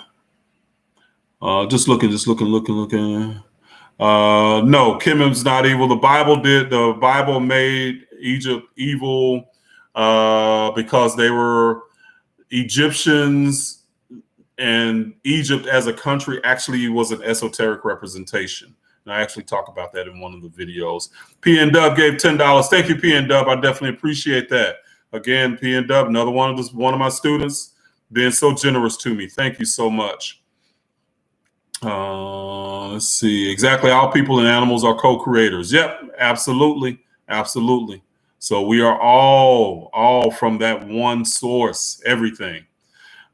Just looking. No, Kemen's not evil. The Bible made Egypt evil because they were Egyptians, and Egypt as a country actually was an esoteric representation. And I actually talk about that in one of the videos. P and Dub gave $10. Thank you, P and Dub. I definitely appreciate that. Again, P and Dub, another one of my students, being so generous to me. Thank you so much. Let's see. Exactly. All people and animals are co-creators. Yep, absolutely. So we are all from that one source, everything.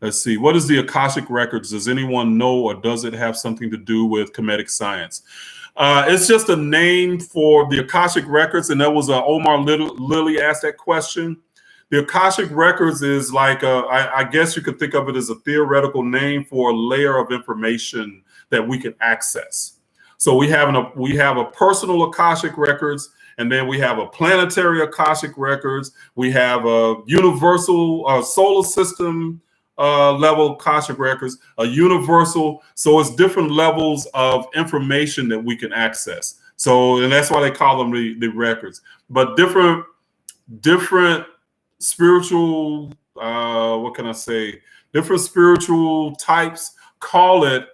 Let's see. What is the Akashic Records? Does anyone know, or does it have something to do with Kemetic science? It's just a name for the Akashic Records, and that was Omar Lilly asked that question. The Akashic Records is like I guess you could think of it as a theoretical name for a layer of information that we can access. So we have a personal Akashic Records, and then we have a planetary Akashic Records. We have a universal solar system level Akashic Records, a universal. So it's different levels of information that we can access. So, and that's why they call them the records. But different spiritual, what can I say? Different spiritual types call it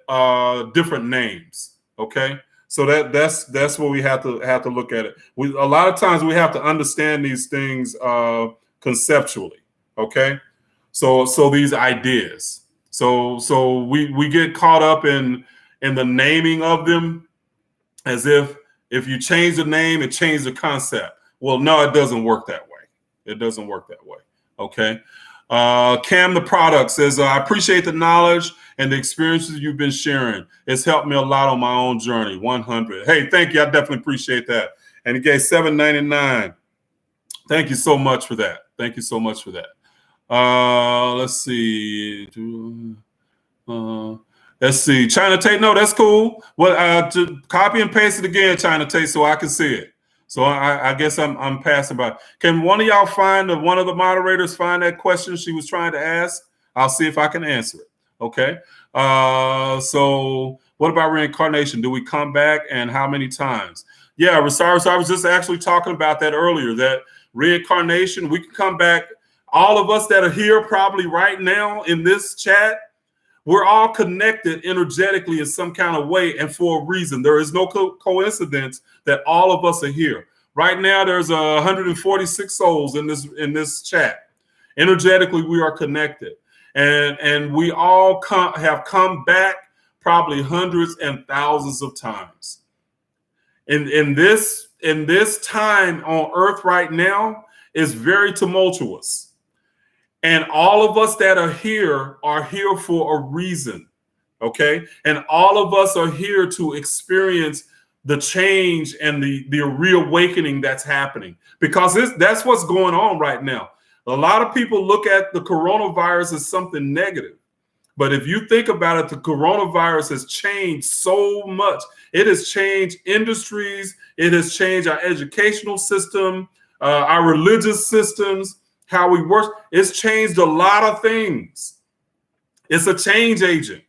different names. Okay. So that's what we have to look at it. A lot of times we have to understand these things conceptually. Okay. So these ideas. So we get caught up in the naming of them as if you change the name, it changes the concept. Well, no, it doesn't work that way. Okay. Cam the Product says, I appreciate the knowledge and the experiences you've been sharing. It's helped me a lot on my own journey. 100. Hey, thank you. I definitely appreciate that. And he gave $7.99. Thank you so much for that. Let's see. China Tate. No, that's cool. Well, to copy and paste it again, China Tate, so I can see it. So I guess I'm passing by. Can one of y'all one of the moderators find that question she was trying to ask? I'll see if I can answer it. Okay. So what about reincarnation? Do we come back, and how many times? Yeah, Rosario, I was just actually talking about that earlier, that reincarnation, we can come back. All of us that are here probably right now in this chat, we're all connected energetically in some kind of way and for a reason. There is no coincidence that all of us are here. Right now, there's 146 souls in this chat. Energetically, we are connected. And we all have come back probably hundreds and thousands of times. In this time on Earth right now is very tumultuous. And all of us that are here for a reason, okay? And all of us are here to experience the change and the reawakening that's happening, because that's what's going on right now. A lot of people look at the coronavirus as something negative. But if you think about it, the coronavirus has changed so much. It has changed industries. It has changed our educational system, our religious systems, how we work. It's changed a lot of things. It's a change agent.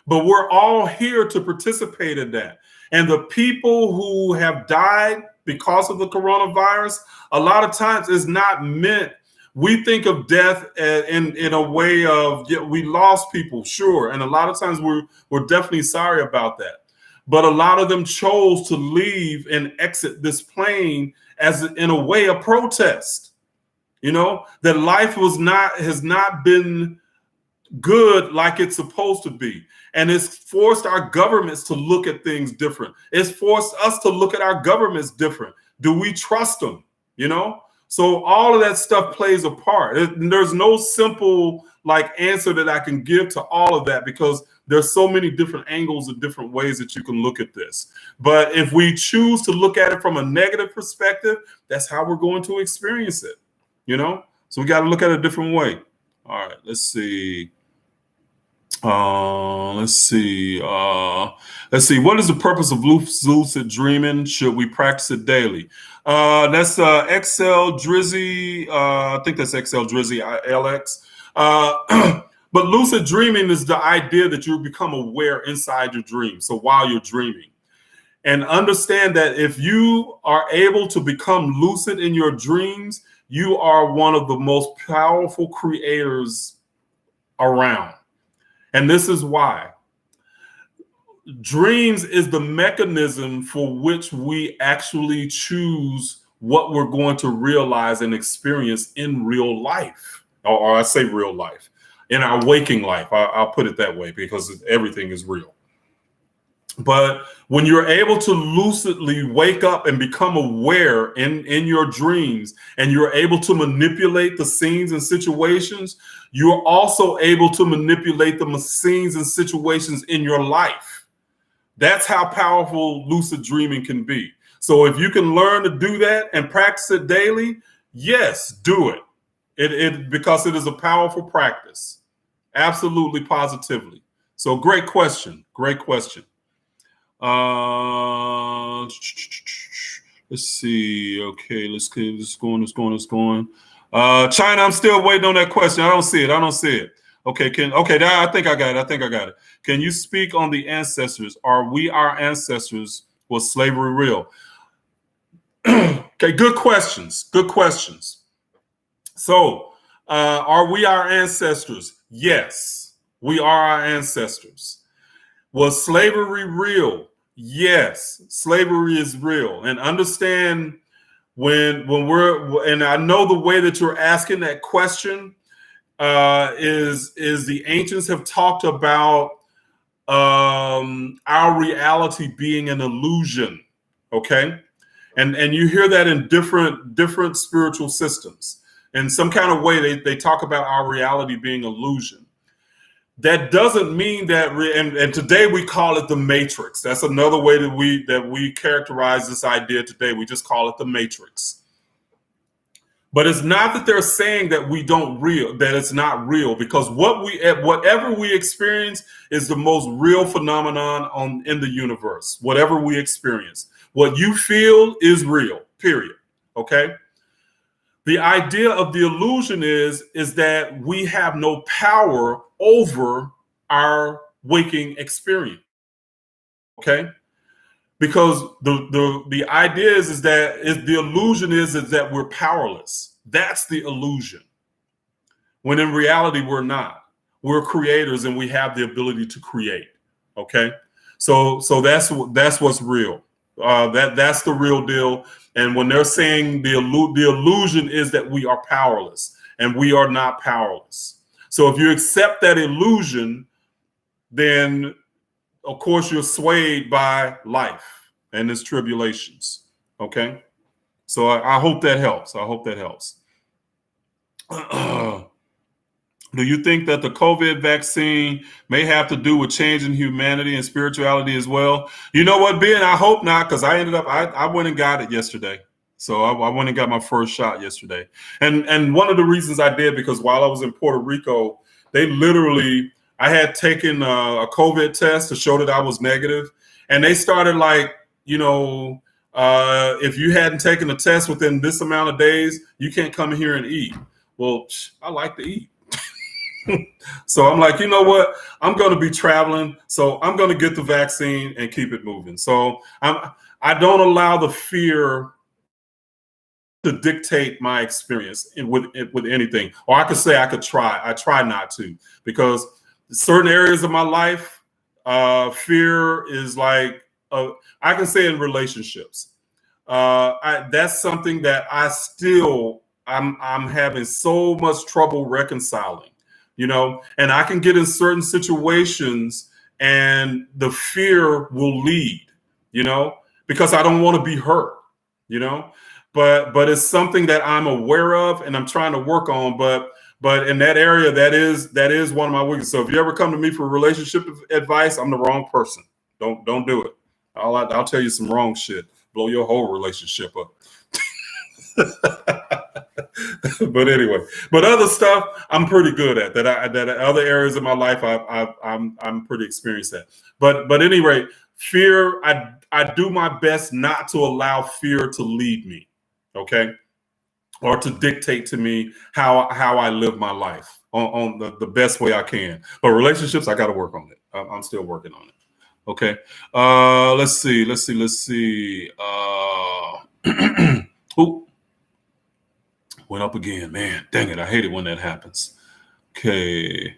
But we're all here to participate in that. And the people who have died because of the coronavirus, a lot of times is not meant. We think of death in a way of, yeah, we lost people, sure. And a lot of times we're definitely sorry about that. But a lot of them chose to leave and exit this plane as in a way of protest. You know, that life has not been good like it's supposed to be. And it's forced our governments to look at things different. It's forced us to look at our governments different. Do we trust them? You know? So all of that stuff plays a part. There's no simple answer that I can give to all of that, because there's so many different angles and different ways that you can look at this. But if we choose to look at it from a negative perspective, that's how we're going to experience it. You know? So we got to look at it a different way. All right, let's see. Let's see. What is the purpose of lucid dreaming? Should we practice it daily? That's XL Drizzy. I think that's XL Drizzy LX. But lucid dreaming is the idea that you become aware inside your dream. So while you're dreaming, and understand that if you are able to become lucid in your dreams, you are one of the most powerful creators around. And this is why. Dreams is the mechanism for which we actually choose what we're going to realize and experience in real life. Or I say real life, in our waking life. I'll put it that way, because everything is real. But when you're able to lucidly wake up and become aware in your dreams, and you're able to manipulate the scenes and situations, you're also able to manipulate the scenes and situations in your life. That's how powerful lucid dreaming can be. So if you can learn to do that and practice it daily, yes, do it. Because it is a powerful practice. Absolutely, positively. So great question. Great question. Let's see. Okay, let's keep this going. China, I'm still waiting on that question. I don't see it. Okay, I think I got it. Can you speak on the ancestors? Are we our ancestors? Was slavery real? Okay, good questions. So, are we our ancestors? Yes, we are our ancestors. Was slavery real? Yes, slavery is real. And understand when and I know the way that you're asking that question is the ancients have talked about our reality being an illusion. Okay. And you hear that in different spiritual systems. In some kind of way, they talk about our reality being illusion. That doesn't mean that, and today we call it the matrix. That's another way that we characterize this idea today. We just call it the matrix. But it's not that they're saying that that it's not real, because whatever we experience is the most real phenomenon in the universe. Whatever we experience, what you feel is real, period. Okay. The idea of the illusion is that we have no power over our waking experience. Okay? Because the idea is that the illusion is that we're powerless. That's the illusion. When in reality, we're not. We're creators, and we have the ability to create. Okay? So that's what's real. That's the real deal. And when they're saying the illusion is that we are powerless, and we are not powerless. So if you accept that illusion, then of course you're swayed by life and its tribulations. Okay. So I hope that helps. Do you think that the COVID vaccine may have to do with changing humanity and spirituality as well? You know what, Ben? I hope not, because I went and got it yesterday. So I went and got my first shot yesterday. And one of the reasons I did, because while I was in Puerto Rico, they literally, I had taken a COVID test to show that I was negative, and they started like, if you hadn't taken the test within this amount of days, you can't come here and eat. Well, I like to eat. So I'm like, you know what? I'm going to be traveling, so I'm going to get the vaccine and keep it moving. So I don't allow the fear to dictate my experience with anything. Or I could say I try. I try not to, because certain areas of my life, fear is like, I can say in relationships. That's something that I'm having so much trouble reconciling. And I can get in certain situations and the fear will lead, because I don't want to be hurt, but it's something that I'm aware of and I'm trying to work on. But in that area, that is one of my weaknesses. So if you ever come to me for relationship advice, I'm the wrong person. Don't do it. I'll tell you some wrong shit, blow your whole relationship up. But anyway, but other stuff I'm pretty good at. That other areas of my life I'm pretty experienced at. But anyway, fear, I do my best not to allow fear to lead me, okay, or to dictate to me how I live my life on the best way I can. But relationships, I got to work on it. I'm still working on it. Okay. Let's see. Ooh. Went up again, man. Dang it. I hate it when that happens. Okay.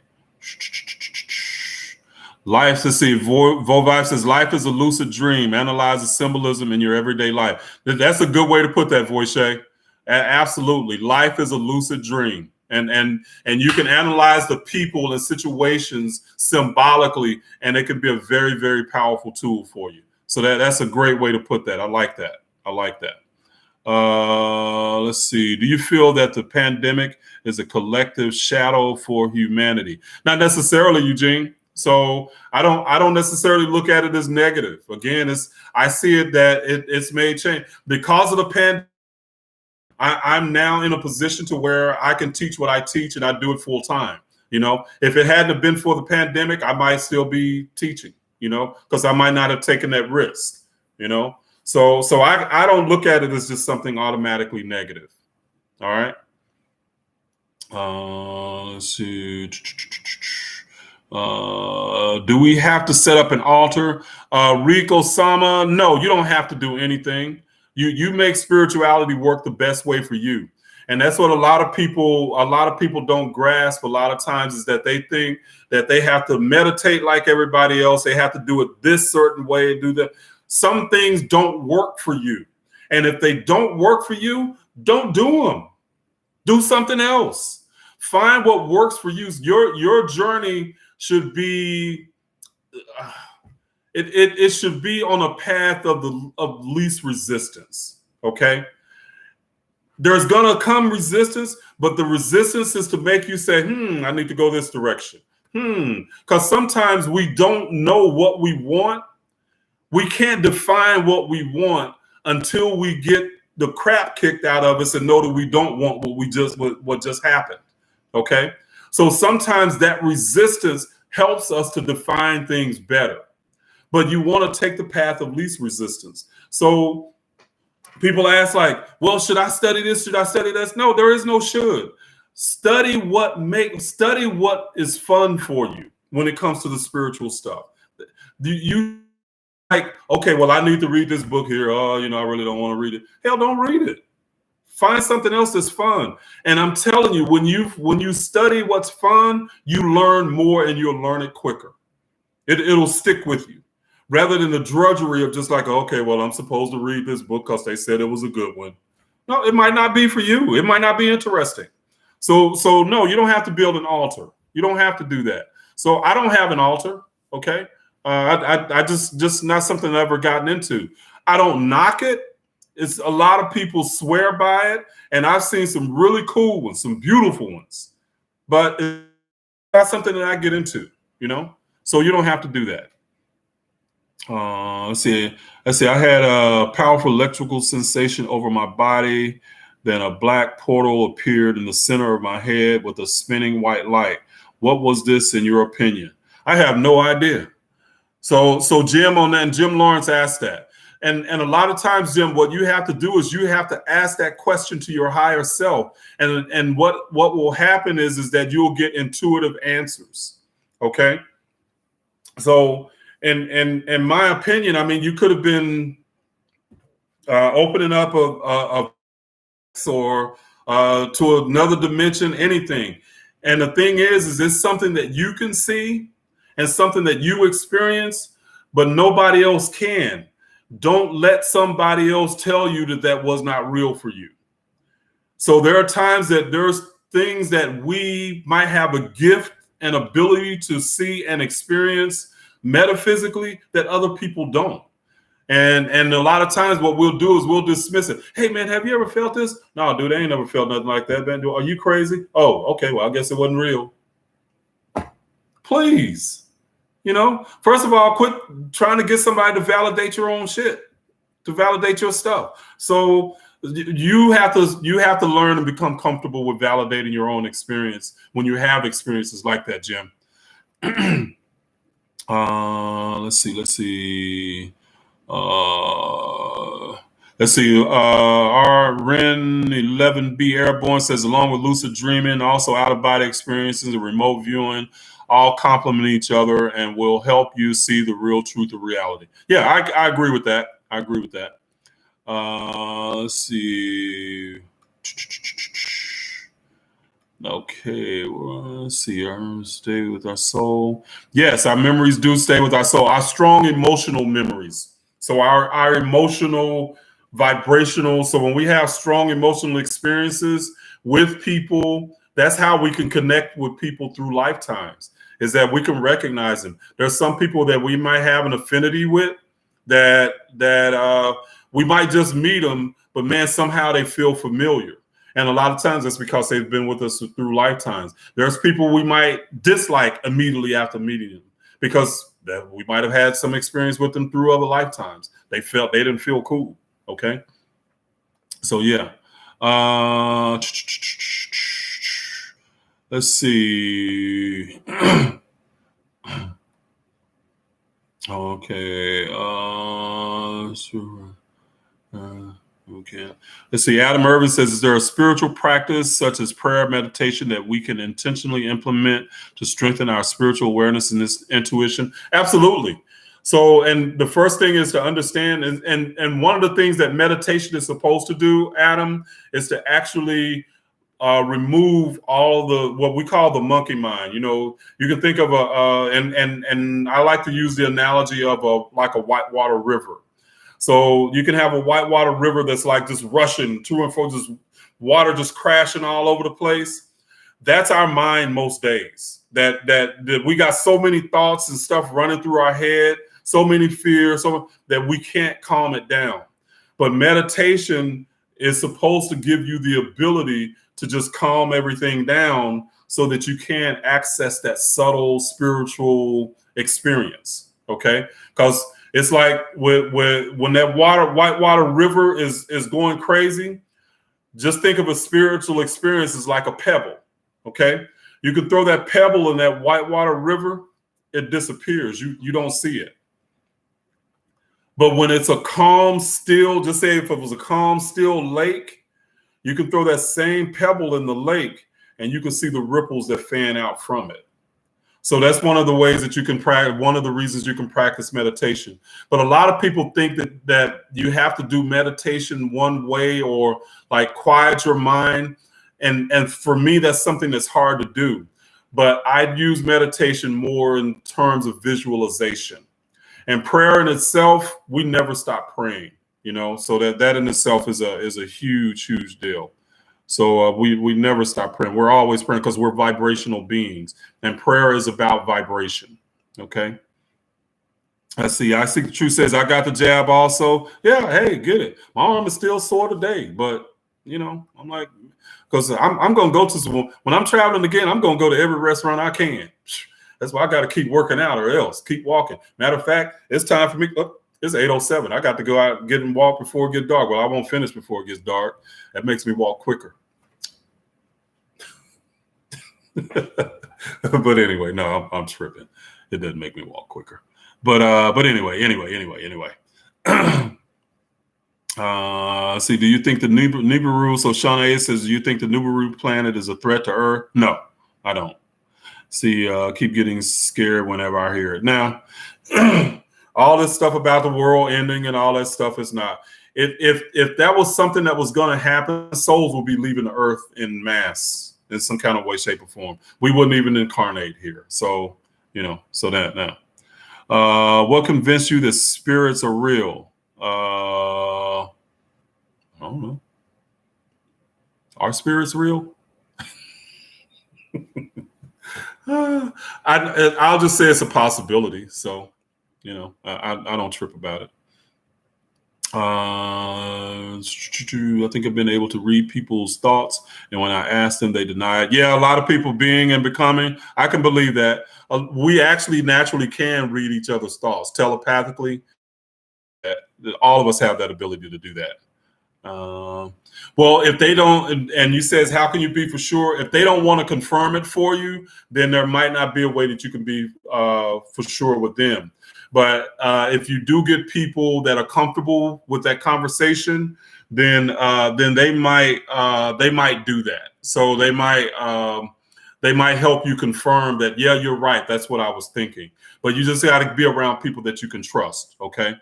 Life, let's see. Voche says, life is a lucid dream. Analyze the symbolism in your everyday life. That's a good way to put that, Voche. Absolutely. Life is a lucid dream. And you can analyze the people and situations symbolically, and it can be a very, very powerful tool for you. So that's a great way to put that. I like that. Let's see. Do you feel that the pandemic is a collective shadow for humanity? Not necessarily, Eugene. So I don't necessarily look at it as negative. Again, I see it that it's made change because of the pandemic. I'm now in a position to where I can teach what I teach, and I do it full time. If it hadn't been for the pandemic, I might still be teaching. Because I might not have taken that risk. So I don't look at it as just something automatically negative. All right. Let's see. Do we have to set up an altar? Rico Sama, no, you don't have to do anything. You make spirituality work the best way for you. And that's what a lot of people don't grasp a lot of times, is that they think that they have to meditate like everybody else. They have to do it this certain way and do that. Some things don't work for you. And if they don't work for you, don't do them. Do something else. Find what works for you. Your journey should be, it should be on a path of least resistance. Okay. There's gonna come resistance, but the resistance is to make you say, I need to go this direction. Because sometimes we don't know what we want. We can't define what we want until we get the crap kicked out of us and know that we don't want what just happened. Okay. So sometimes that resistance helps us to define things better, but you want to take the path of least resistance. So people ask like, well, should I study this? Should I study this? No, there is no should. Study what is fun for you when it comes to the spiritual stuff. You like, okay, well, I need to read this book here. Oh, I really don't want to read it. Hell, don't read it. Find something else that's fun. And I'm telling you, when you study what's fun, you learn more and you'll learn it quicker. It'll stick with you, rather than the drudgery of just like, okay, well, I'm supposed to read this book because they said it was a good one. No, it might not be for you. It might not be interesting. So no, you don't have to build an altar. You don't have to do that. So I don't have an altar. Okay. I just not something I've ever gotten into. I don't knock it. It's a lot of people swear by it, and I've seen some really cool ones, some beautiful ones. But That's something that I get into, so you don't have to do that. Let's see. I had a powerful electrical sensation over my body. Then a black portal appeared in the center of my head with a spinning white light. What was this in your opinion? I have no idea. So Jim on that, and Jim Lawrence asked that. And a lot of times, Jim, what you have to do is you have to ask that question to your higher self. And what will happen is that you'll get intuitive answers. Okay. So in my opinion, I mean, you could have been opening up a or to another dimension, anything. And the thing is it's something that you can see and something that you experience, but nobody else can. Don't let somebody else tell you that was not real for you. So there are times that there's things that we might have a gift and ability to see and experience metaphysically that other people don't. And a lot of times what we'll do is we'll dismiss it. Hey, man, have you ever felt this? No, dude, I ain't never felt nothing like that, man. Are you crazy? Oh, okay, well, I guess it wasn't real. Please, first of all, quit trying to get somebody to validate your own shit, to validate your stuff. So you have to learn and become comfortable with validating your own experience when you have experiences like that, Jim. Let's see. Our Ren 11B Airborne says, along with lucid dreaming, also out of body experiences and remote viewing, all complement each other and will help you see the real truth of reality. Yeah, I agree with that. Let's see. Okay, well, let's see. Our memories stay with our soul. Yes, our memories do stay with our soul. Our strong emotional memories. So our emotional, vibrational. So when we have strong emotional experiences with people, that's how we can connect with people through lifetimes, is that we can recognize them. There's some people that we might have an affinity with that we might just meet them, but man, somehow they feel familiar. And a lot of times that's because they've been with us through lifetimes. There's people we might dislike immediately after meeting them because we might have had some experience with them through other lifetimes. They didn't feel cool. Okay. So yeah. Let's see. Okay. Okay. Let's see. Adam Irvin says, is there a spiritual practice such as prayer, meditation that we can intentionally implement to strengthen our spiritual awareness and this intuition? Absolutely. So, and the first thing is to understand, and one of the things that meditation is supposed to do, Adam, is to actually remove all the what we call the monkey mind. You can think of and I like to use the analogy of like a whitewater river. So you can have a whitewater river that's like just rushing to and fro, just water just crashing all over the place. That's our mind most days. That we got so many thoughts and stuff running through our head, so many fears, so that we can't calm it down. But meditation is supposed to give you the ability to just calm everything down so that you can access that subtle spiritual experience. Okay, because it's like when that whitewater river is going crazy, just think of a spiritual experience as like a pebble, okay? You can throw that pebble in that whitewater river, it disappears. You don't see it. But when it's a calm, still, just say if it was a calm, still lake, you can throw that same pebble in the lake and you can see the ripples that fan out from it. So that's one of the ways that you can practice, one of the reasons you can practice meditation. But a lot of people think that you have to do meditation one way or like quiet your mind. And for me, that's something that's hard to do. But I use meditation more in terms of visualization. And prayer in itself, we never stop praying, so that in itself is a huge, huge deal. So we never stop praying. We're always praying because we're vibrational beings, and prayer is about vibration. Okay. Let's see. I see the truth says I got the jab also. Yeah. Hey, get it. My arm is still sore today, but I'm like, because I'm going to go to some, when I'm traveling again, I'm going to go to every restaurant I can. That's why I got to keep working out or else keep walking. Matter of fact, it's time for me. Oh, it's 8:07. I got to go out and get and walk before it gets dark. Well, I won't finish before it gets dark. That makes me walk quicker. But anyway, no, I'm tripping. It doesn't make me walk quicker. But anyway. See, do you think the Nubaru? So Shauna A says, do you think the Nubaru planet is a threat to Earth? No, I don't. See, keep getting scared whenever I hear it. Now, all this stuff about the world ending and all that stuff is not. If that was something that was going to happen, souls will be leaving the Earth in mass in some kind of way, shape, or form. We wouldn't even incarnate here. So, so that now. What convinced you that spirits are real? I don't know. Are spirits real? I'll just say it's a possibility. So, I don't trip about it. I think I've been able to read people's thoughts, and when I ask them, they deny it. Yeah, a lot of people being and becoming. I can believe that. We actually naturally can read each other's thoughts telepathically. All of us have that ability to do that. Well, if they don't, and you says, how can you be for sure? If they don't want to confirm it for you, then there might not be a way that you can be for sure with them. But if you do get people that are comfortable with that conversation, then they might do that. So they might help you confirm that, yeah, you're right. That's what I was thinking. But you just got to be around people that you can trust. Okay.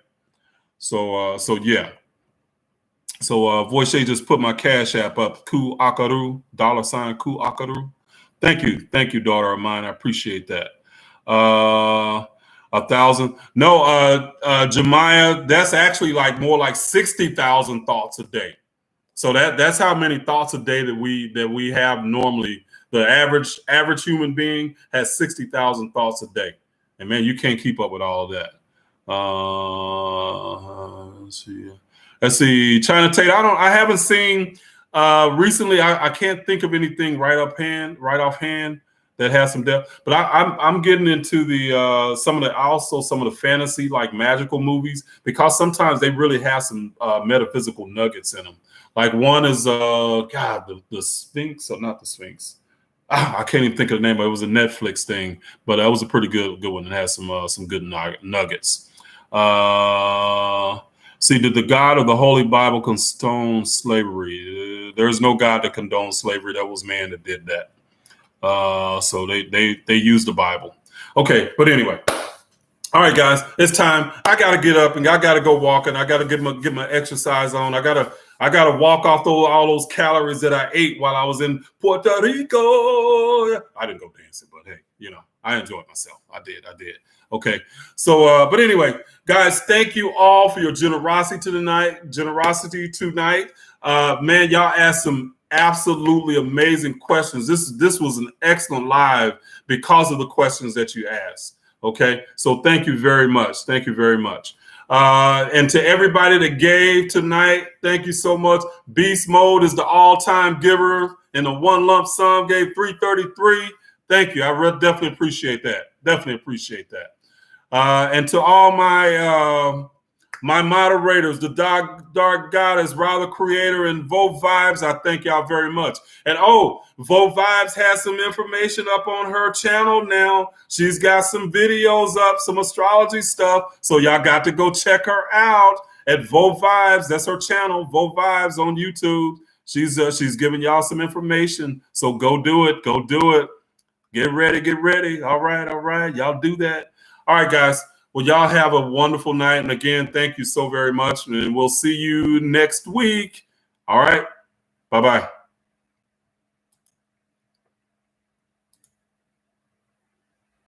So yeah. So Voche just put my Cash App up, Ku Akaru, $ Ku Akaru. Thank you, daughter of mine. I appreciate that. 1,000. No, Jemiah, that's actually more like 60,000 thoughts a day. So that's how many thoughts a day that we have normally. The average human being has 60,000 thoughts a day, and man, you can't keep up with all of that. Let's see. China Tate. I haven't seen recently. I can't think of anything right offhand that has some depth. But I'm getting into the some of the fantasy like magical movies, because sometimes they really have some metaphysical nuggets in them. Like one is the Sphinx, or not the Sphinx. I can't even think of the name, but it was a Netflix thing. But that was a pretty good one. It has some good nuggets. See, did the God of the Holy Bible condone slavery? There is no God that condones slavery. That was man that did that. So they used the Bible. Okay, but anyway. All right, guys, it's time. I gotta get up and I gotta go walking. I gotta get my exercise on. I gotta walk off all those calories that I ate while I was in Puerto Rico. I didn't go dancing, but hey, I enjoyed myself. I did. Okay. So, but anyway, guys, thank you all for your generosity tonight. Man, y'all asked some absolutely amazing questions. This was an excellent live because of the questions that you asked. Okay. So thank you very much. And to everybody that gave tonight, thank you so much. Beast Mode is the all-time giver, and the one lump sum gave $333. Thank you. I definitely appreciate that. And to all my moderators, the Dark Goddess, Rather Creator, and Vote Vibes, I thank y'all very much. And Vote Vibes has some information up on her channel now. She's got some videos up, some astrology stuff. So y'all got to go check her out at Vote Vibes. That's her channel, Vote Vibes on YouTube. She's giving y'all some information. So go do it. Get ready. All right. Y'all do that. All right, guys. Well, y'all have a wonderful night. And again, thank you so very much. And we'll see you next week. All right. Bye-bye.